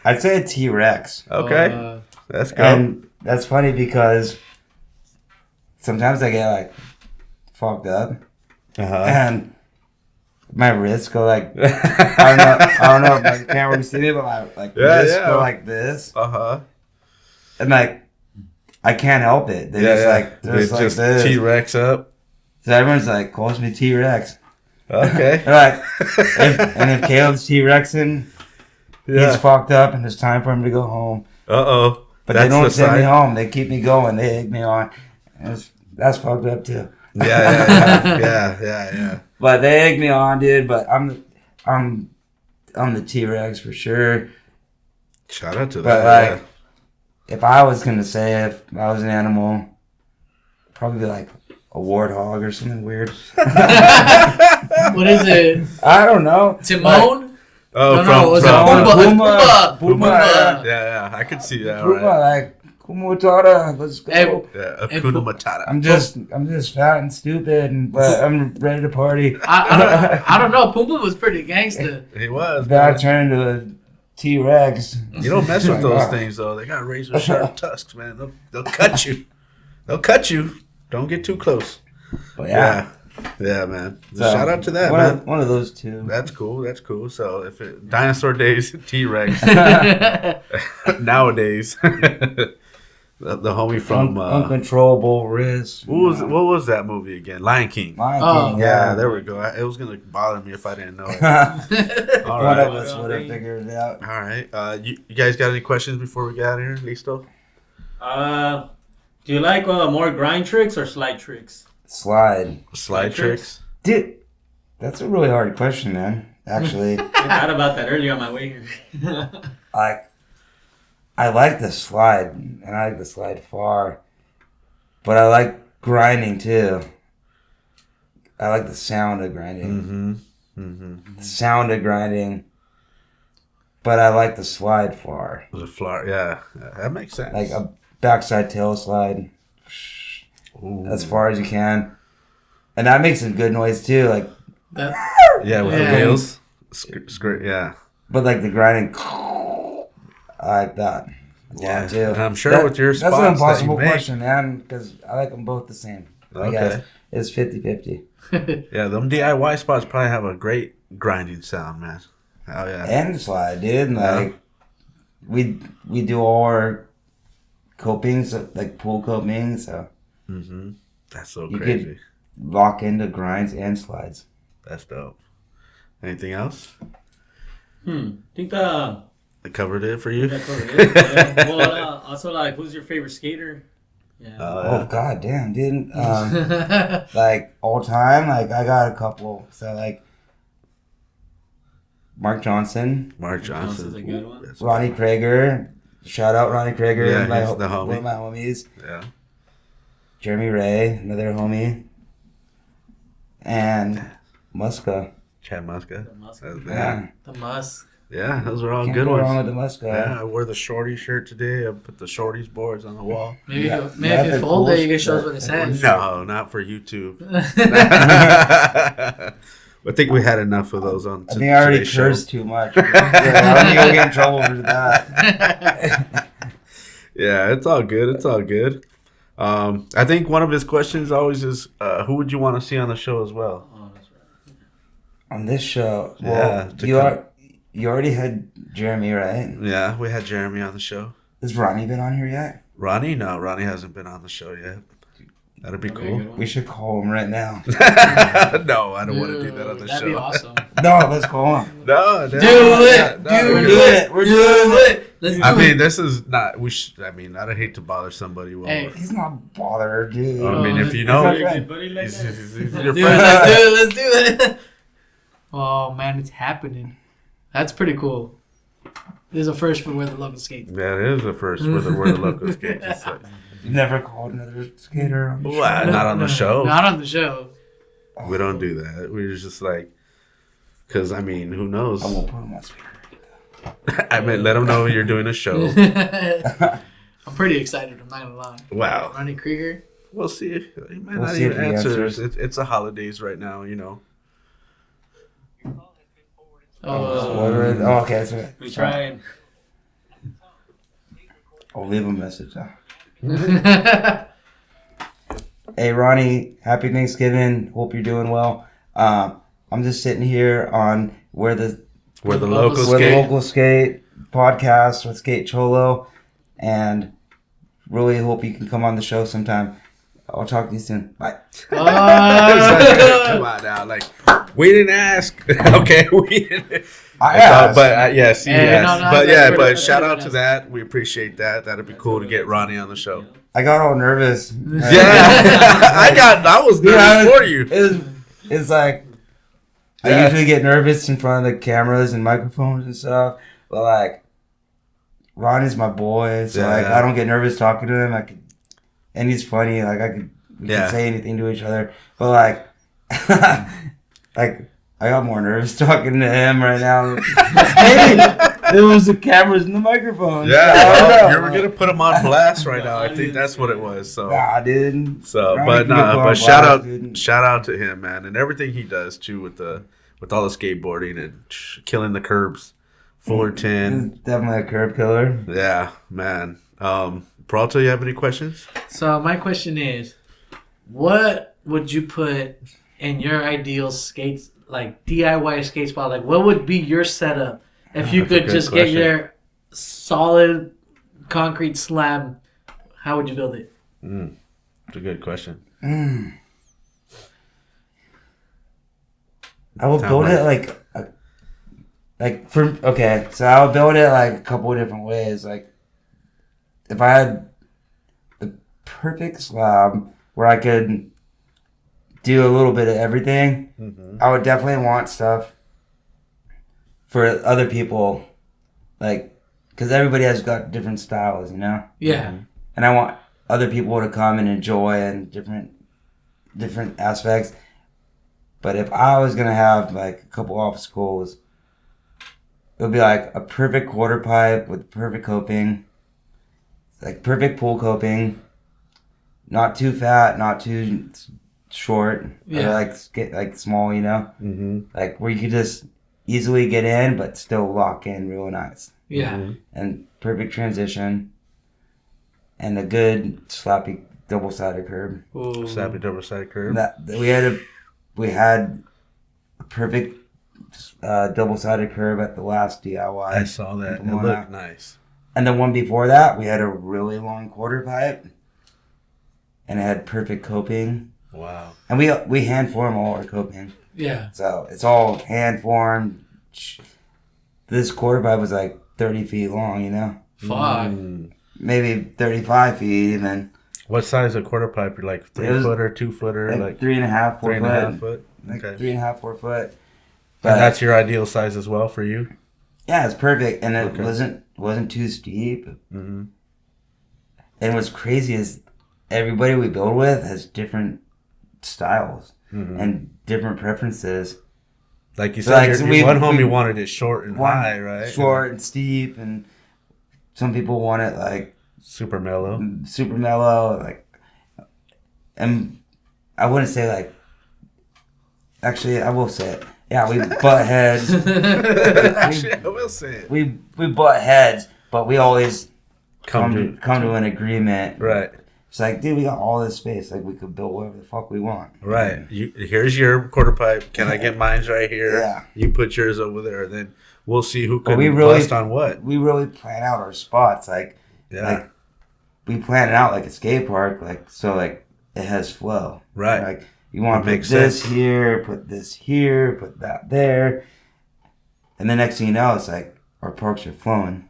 I'd say a T-Rex. Okay, let's go. And that's funny because sometimes I get like fucked up and my wrists go like I don't know if my camera can see me, but my wrists go like this. And like I can't help it. They just like this. T-Rex up. So everyone's like calls me T-Rex. Okay. They're like, if Caleb's T-Rexing, he's fucked up and it's time for him to go home. Uh-oh. But they don't send me home. They keep me going. They egg me on. And that's fucked up too. Yeah. But they egg me on, dude. But I'm the T-Rex for sure. Shout out to But that. like, if I was gonna say if I was an animal, probably be like a warthog or something weird. What is it? I don't know. Timon? Oh, No, it was Puma. Yeah, I could see that. Puma, Right. like Kumatara, let's go. Hey, Yeah, Akuna Matata. I'm just fat and stupid, but I'm ready to party. I don't know. Pumbaa was pretty gangster. He was. Then I man. turned into a T-Rex. You don't mess with those things though. They got razor sharp tusks, man. They'll cut you. They'll cut you. Don't get too close. But yeah. Yeah, man. So, Shout out to that, man. One of those two. That's cool. So if dinosaur days, T-Rex. Nowadays, the homie from Uncontrollable Risk. what was that movie again? Lion King. Lion King, Yeah, there we go. It was gonna bother me if I didn't know it. All One right. of us would have figured it out. All right. You guys got any questions before we get out of here, Listo? Do you like more grind tricks or slide tricks? Slide. Slide tricks? Dude, that's a really hard question, man. Actually. I thought about that earlier on my way here. I like the slide, and I like the slide far. But I like grinding, too. I like the sound of grinding. The sound of grinding. But I like the slide far. The floor, yeah. That makes sense. Like a backside tail slide. Ooh. As far as you can. And that makes a good noise, too. Like, Yeah, with the wheels. Yeah. but like the grinding, I like that. Yeah, Too. and I'm sure with your that's an spots that impossible you make- question, man, because I like them both the same. I guess it's 50-50. Yeah, them DIY spots probably have a great grinding sound, man. Oh yeah. And slide, dude. Like we do all our copings, like pool coping, so That's so you crazy. could lock into grinds and slides. That's dope. Anything else? I think that I covered it for you. covered it. Yeah. Well, also, like, who's your favorite skater? Yeah. Oh god damn, dude. Like all time, like I got a couple. So like Mark Johnson, Johnson's a good one. That's Ronnie Krager. Shout out Ronnie Krager, Yeah, he's the homie. one of my homies. Yeah. Jeremy Ray, another homie, and Muska. Chad Muska. Yeah, The Musk. Yeah, those are all can't good go wrong ones. with the Muska. Yeah, I wore the shorty shirt today. I put the shorties boards on the wall. Maybe, Yeah, maybe if they're you fold cool. it, you can show us what it says. No, not for YouTube. I think we had enough of those on. I think I already today's show. cursed too much. I don't think I'll get in trouble for that. Yeah, it's all good. It's all good. I think one of his questions always is, who would you want to see on the show as well? Oh, that's right. On this show, Yeah, well, you already had Jeremy, right? Yeah, we had Jeremy on the show. Has Ronnie been on here yet? Ronnie? No, Ronnie hasn't been on the show yet. That'd be cool. We should call him right now. No, I don't want to do that on the That'd show. be awesome. No, let's call him. No, Do it! no, Do we're it! good. We're doing it. Let's do I it. mean, this is not. I mean, I'd hate to bother somebody. Hey. He's not bothered, dude. I mean, if you He's know, my Good friend. buddy like he's, that. he's your Dude, friend. let's do it. Oh man, it's happening. That's pretty cool. This is a first for Where the Locals Sk8. That is the first where the Locals Sk8. Just like, You've never called another skater on the show? well, not on the show. Not on the show. We don't do that. We're just like, because I mean, who knows? I won't put him on speaker. I mean, let them know you're doing a show. I'm pretty excited. I'm not gonna lie. Wow. Ronnie Krieger. We'll see. He might We'll not see if even he answer. answers. It's the holidays right now, you know. Oh, Oh, okay, that's right. We tried. I'll leave a message. Hey, Ronnie, happy Thanksgiving. Hope you're doing well. I'm just sitting here on Where the Locals Where the Sk8. Locals Sk8 podcast with Skate Cholo, and really hope you can come on the show sometime. I'll talk to you soon. Bye. Come on now, like we didn't ask. Okay, we didn't. I asked. But yes, he Hey, asked. no, but that's yeah, pretty- but that's shout pretty out to nice. that. We appreciate that. That'd be cool to get Ronnie on the show. I got all nervous. Yeah, I was nervous Yeah, for you. It's like I Yeah. usually get nervous in front of the cameras and microphones and stuff, but like Ronnie's my boy, so like Yeah. I don't get nervous talking to him. And he's funny. Like we Yeah. can say anything to each other, but like like I got more nervous talking to him right now. Maybe it was the cameras and the microphones. I don't know. You're gonna put him on blast right now. I think that's what it was. So. Nah, dude. So, Ronnie but can get put on but shout blast, out, dude. shout out to him, man, and everything he does too with all the skateboarding and killing the curbs, Fullerton. He's definitely a curb killer. Yeah, man. Peralta, you have any questions? So my question is, what would you put in your ideal skates, like DIY skate spot? Like, what would be your setup if you That's a could good just question. get your solid concrete slab? How would you build it? It's a good question. I will Sound build it so I'll build it like a couple of different ways. Like if I had the perfect slab where I could do a little bit of everything, I would definitely want stuff for other people, like, because everybody has got different styles, you know? Yeah. And I want other people to come and enjoy and different aspects. But if I was gonna have like a couple obstacles, it would be like a perfect quarter pipe with perfect coping, like perfect pool coping, not too fat, not too short, Yeah. or like small, you know, like where you could just easily get in but still lock in real nice, Yeah. and perfect transition, and a good sloppy double-sided curb. Ooh. Sappy double-sided curb. We had a perfect double-sided curb at the last DIY. I saw that. It Pomona. looked nice. And the one before that, we had a really long quarter pipe, and it had perfect coping. Wow. And we hand form all our coping, Yeah. so it's all hand formed. This quarter pipe was like 30 feet long, you know, Fuck. maybe 35 feet even. What size of quarter pipe? You're like 3-footer, 2-footer, Like 3.5, 4 3.5 foot, foot. like Okay. 3.5, 4 foot. And that's your ideal size as well for you. Yeah, it's perfect, and it Okay. wasn't too steep. Mm-hmm. And what's crazy is everybody we build with has different styles and different preferences. Like you So, said, like, your we- one homie we- wanted it short and high, right? Short and steep, and some people want it like Super mellow. super mellow, like. And I wouldn't say like. Actually, I will say it. Yeah, we butt heads. Actually, I will say it. we butt heads, but we always come to to an agreement. right. It's like, dude, we got all this space. Like, we could build whatever the fuck we want. Right. Here's your quarter pipe. Can I get mine's right here? Yeah. You put yours over there. Then we'll see who But can we really- bust on what. We really plan out our spots. Like, Yeah. we plan it out like a skate park. Like, so, like, it has flow. Right. Like, you want That to put makes this sense. here, put this here, put that there. And the next thing you know, it's like, our parks are flowing.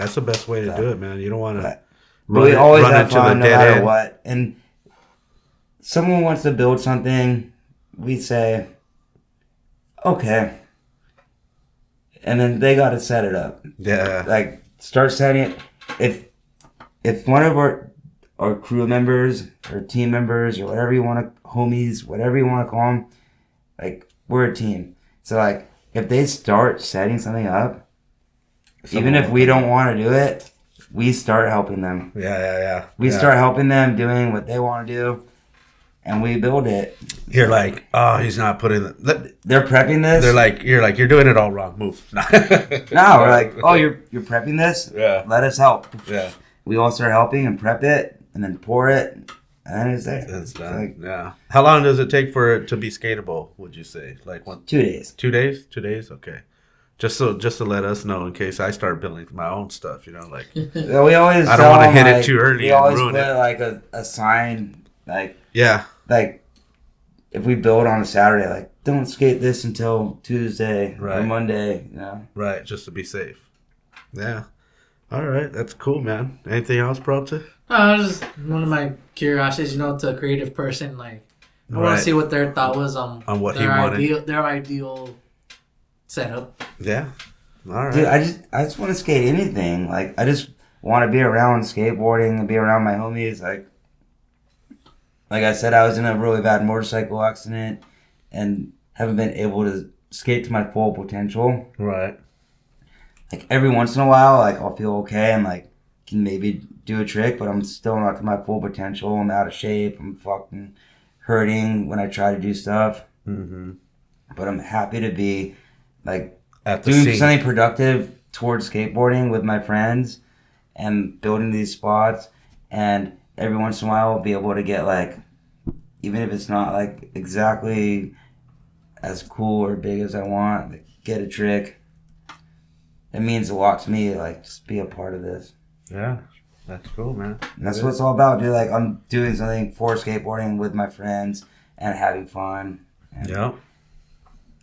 That's the best way to do it, man. You don't want to we always run have into fun the no dead matter end. what. And someone wants to build something, we say, okay. And then they got to set it up. Yeah. Like, start setting it. If one of our crew members or team members or whatever you want to, homies, whatever you want to call them, like, we're a team. So, like, if they start setting something up, even if we don't want to do it, we start helping them. Yeah. We start helping them doing what they want to do, and we build it. You're like, oh, he's not putting They're prepping this. You're doing it all wrong. Move. No, we're like, oh, you're prepping this? Yeah. Let us help. Yeah. We all start helping and prep it, and then pour it, and then it's there. It's done. Like, yeah. How long does it take for it to be skatable, would you say? Like 2 days. 2 days? 2 days? Okay. Just to let us know in case I start building my own stuff, like. Yeah, we always I don't want to tell hit them, it too early we and always ruin put it. like a sign, like Yeah. if we build on a Saturday, like, don't skate this until Tuesday or Right. Monday, Right, just to be safe. Yeah. All right, that's cool, man. Anything else, Prota? Just one of my curiosities, to a creative person, like, I want Right. to see what their thought was on what he their wanted. their ideal setup. Yeah. All right. Dude, I just want to skate anything. Like, I just want to be around skateboarding and be around my homies. Like I said, I was in a really bad motorcycle accident and haven't been able to skate to my full potential. Right. Like, every once in a while, like, I'll feel okay and, like, can maybe do a trick, but I'm still not to my full potential. I'm out of shape. I'm fucking hurting when I try to do stuff. Mm-hmm. But I'm happy to be, like, At the doing scene. something productive towards skateboarding with my friends and building these spots. And every once in a while, I'll be able to get, like, even if it's not, like, exactly as cool or big as I want, like, get a trick. It means a lot to me, like, just be a part of this. Yeah. That's cool, man. And that's what it's all about, dude. Like, I'm doing something for skateboarding with my friends and having fun. And Yeah.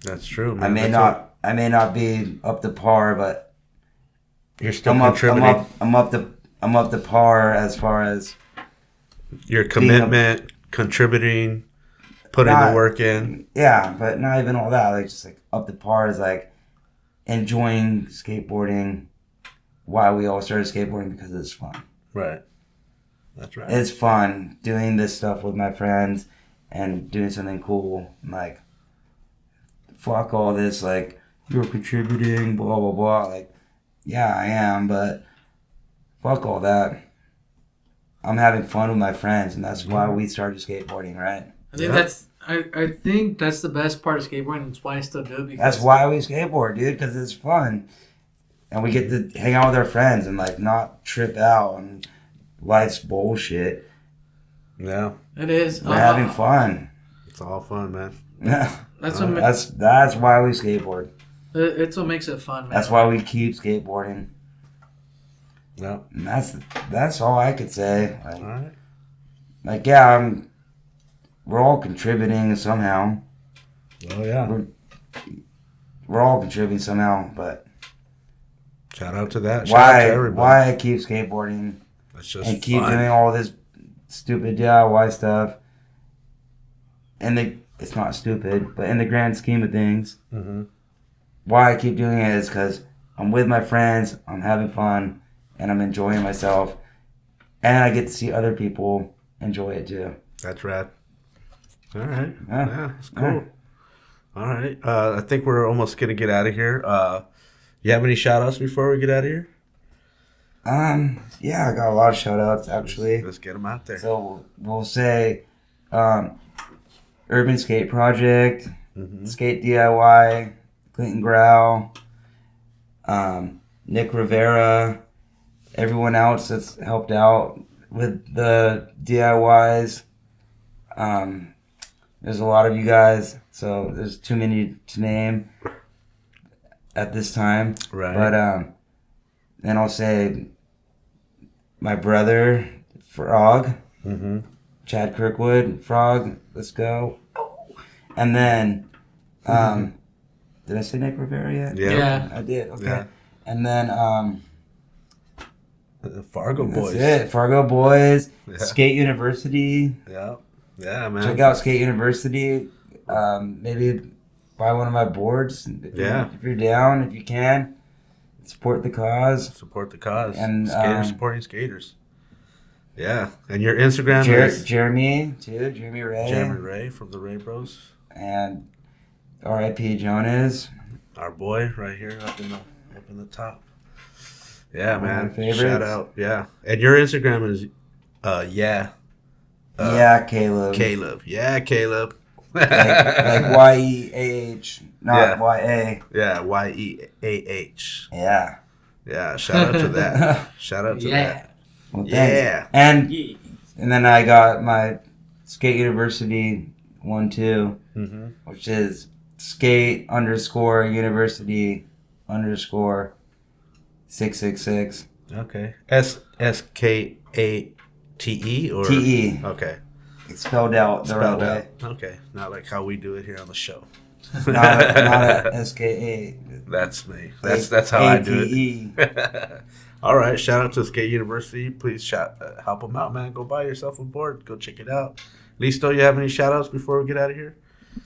That's true, man. I may not be up to par, but You're still I'm contributing. I'm up to par as far as Your commitment, contributing, putting the work in. Yeah, but not even all that. Like, just like up to par is like enjoying skateboarding. Why we all started skateboarding, because it's fun. Right. That's right. It's fun doing this stuff with my friends and doing something cool. Like, fuck all this, like, you're contributing, blah, blah, blah. Like, yeah, I am, but fuck all that. I'm having fun with my friends, and that's why we started skateboarding, right? I think I think that's the best part of skateboarding. That's why I still do it. Because That's why we skateboard, dude, because it's fun. And we get to hang out with our friends and, like, not trip out and life's bullshit. Yeah. it is. We're having fun. It's all fun, man. That's what That's why we skateboard. it's what makes it fun, man. That's why we keep skateboarding. Yeah. And that's all I could say. Like, All right. like, yeah, we're all contributing somehow. Oh, yeah. We're all contributing somehow, but Shout out to that. Shout out to everybody. why I keep skateboarding That's just and keep fun. doing all this stupid DIY stuff. And it's not stupid, but in the grand scheme of things, Mm-hmm. why I keep doing it is because I'm with my friends, I'm having fun, and I'm enjoying myself. And I get to see other people enjoy it too. That's rad. All right. Yeah. Yeah, that's cool. All right. I think we're almost going to get out of here. You have any shout outs before we get out of here? Yeah, I got a lot of shout outs actually. Let's get them out there. So we'll say Urban Skate Project, Skate DIY, Clinton Grau, Nick Rivera, everyone else that's helped out with the DIYs. There's a lot of you guys, so there's too many to name at this time. Right. But then I'll say my brother, Frog, Mm-hmm. Chad Kirkwood, Frog, let's go. And then, did I say Nick Rivera yet? Yeah. Yeah. I did, okay. Yeah. And then Fargo boys. That's it. Fargo boys. Yeah. Skate University. Yeah. Yeah, man. Check out Skate University. Maybe buy one of my boards. If you're down, if you can. Support the cause. Support the cause. And skaters supporting skaters. Yeah. And your Instagram is Jeremy too. Jeremy Ray. Jeremy Ray from the Ray Bros. And R.I.P. Jonas. Our boy right here up in the top. Yeah, One of man. my favorites. Shout out. Yeah. And your Instagram is yeah, Caleb. Caleb. Yeah, Caleb. like Y-E-A-H, not Y-A. Yeah, Y-E-A-H. Yeah. Yeah, shout out to that. Shout out to that. Well, Yeah. And then I got my Skate University 1-2, which is skate _university _666. Okay. S-K-A-T-E or T-E. Okay. It's spelled out the right way. Okay. Not like how we do it here on the show. Not a S-K-A. That's me. That's how I do A-T-E. it. All right. Shout out to Skate University. Please help them out, man. Go buy yourself a board. Go check it out. Listo, you have any shout outs before we get out of here?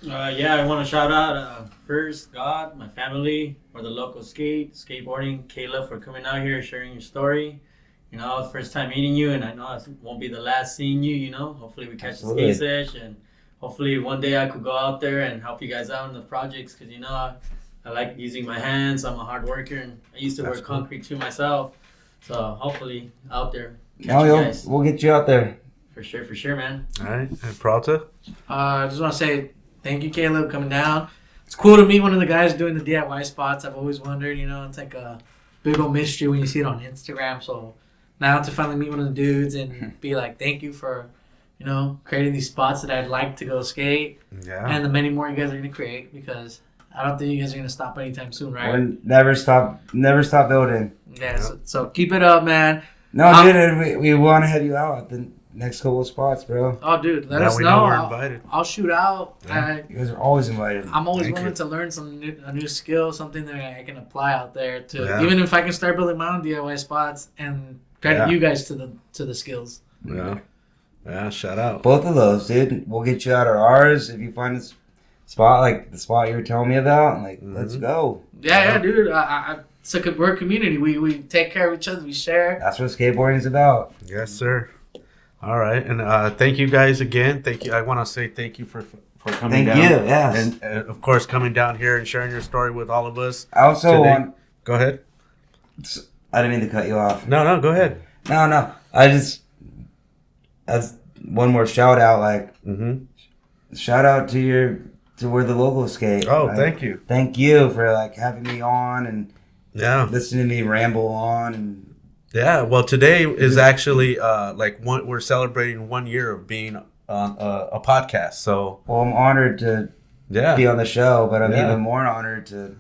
Yeah, I want to shout out first God, my family, Where the Locals Sk8, skateboarding, Caleb for coming out here, sharing your story. You know, first time meeting you, and I know it won't be the last seeing you. You know, hopefully we catch Absolutely. a skate sesh, and hopefully one day I could go out there and help you guys out in the projects, because you know I like using my hands. I'm a hard worker, and I used to work concrete too myself. So hopefully out there, catch you guys. We'll get you out there. For sure, man. All right. And Pralta? I just want to say thank you, Caleb, coming down. It's cool to meet one of the guys doing the DIY spots. I've always wondered, you know, it's like a big old mystery when you see it on Instagram. So now to finally meet one of the dudes and be like, thank you for, you know, creating these spots that I'd like to go skate. Yeah. And the many more you guys are going to create, because I don't think you guys are going to stop anytime soon, right? We'll never stop building. Yeah, so keep it up, man. No, dude, we want to have you out at the next couple of spots, bro. Oh, dude, let Now us we know. we're invited. I'll shoot out. Yeah. You guys are always invited. I'm always Thank willing you. to learn a new skill, something that I can apply out there to. Yeah. Even if I can start building my own DIY spots and credit you guys to the skills. Yeah. Yeah, shout out. Both of those, dude. We'll get you out of ours if you find a spot like the spot you were telling me about. Like, let's go. Yeah, dude. It's like we're a community. We take care of each other. We share. That's what skateboarding is about. Yes, sir. All right. And thank you guys again. Thank you. I want to say thank you for coming down. Thank you, yes. And of course, coming down here and sharing your story with all of us. I also today. want... Go ahead. I didn't mean to cut you off. No, go ahead. No. I just... As one more shout out, like... Shout out to Where the Locals Sk8. Oh, like, thank you. Thank you for like having me on and Yeah. listening to me ramble on and... Yeah. Well, today is actually we're celebrating 1 year of being on a podcast. So Well, I'm honored to be on the show, but I'm even more honored to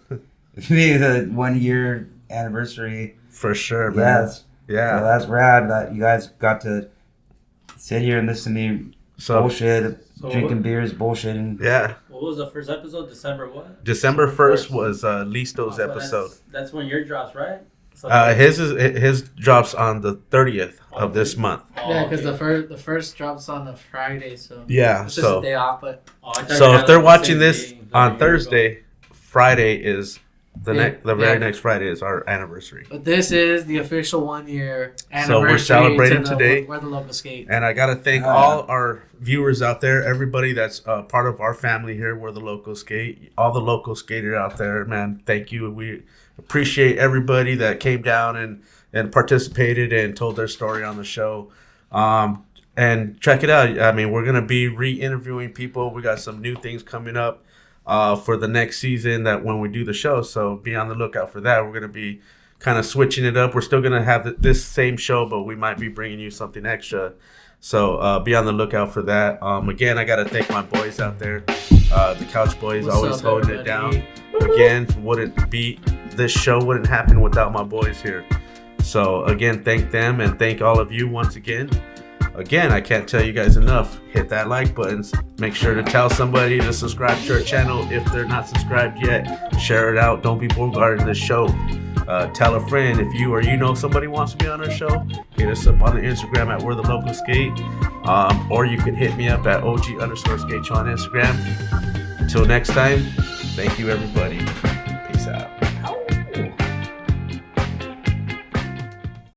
be the 1 year anniversary. For sure, man. Yes. Yeah. So that's rad that you guys got to sit here and listen to me bullshit, drinking beers, bullshitting. Yeah. What was the first episode? December what? December 1st was Listo's episode. That's when your drops, right? So His drops on the 30th of this month. Yeah, because the first drops on a Friday, so Yeah, it's just a day off. But so if they're watching this on Thursday, Friday is the very next Friday is our anniversary. But this is the official 1 year anniversary. So we're celebrating today. Where the Locals Sk8. And I got to thank all our viewers out there, everybody that's part of our family here, Where the Locals Sk8, all the local skaters out there, man. Thank you. We appreciate everybody that came down and participated and told their story on the show. And check it out. I mean, we're going to be re-interviewing people. We got some new things coming up for the next season that when we do the show. So be on the lookout for that. We're going to be kind of switching it up. We're still going to have this same show, but we might be bringing you something extra. So be on the lookout for that. Again, I got to thank my boys out there. The Couch Boys. What's always up, holding everybody? it down. Again, this show wouldn't happen without my boys here. So again, thank them and thank all of you once again. Again, I can't tell you guys enough. Hit that like button. Make sure to tell somebody to subscribe to our channel if they're not subscribed yet. Share it out. Don't be bogarting this show. Tell a friend if you or you know somebody wants to be on our show. Hit us up on the Instagram at Where the Locals Sk8, or you can hit me up at OG_skate on Instagram. Until next time, thank you everybody. Peace out.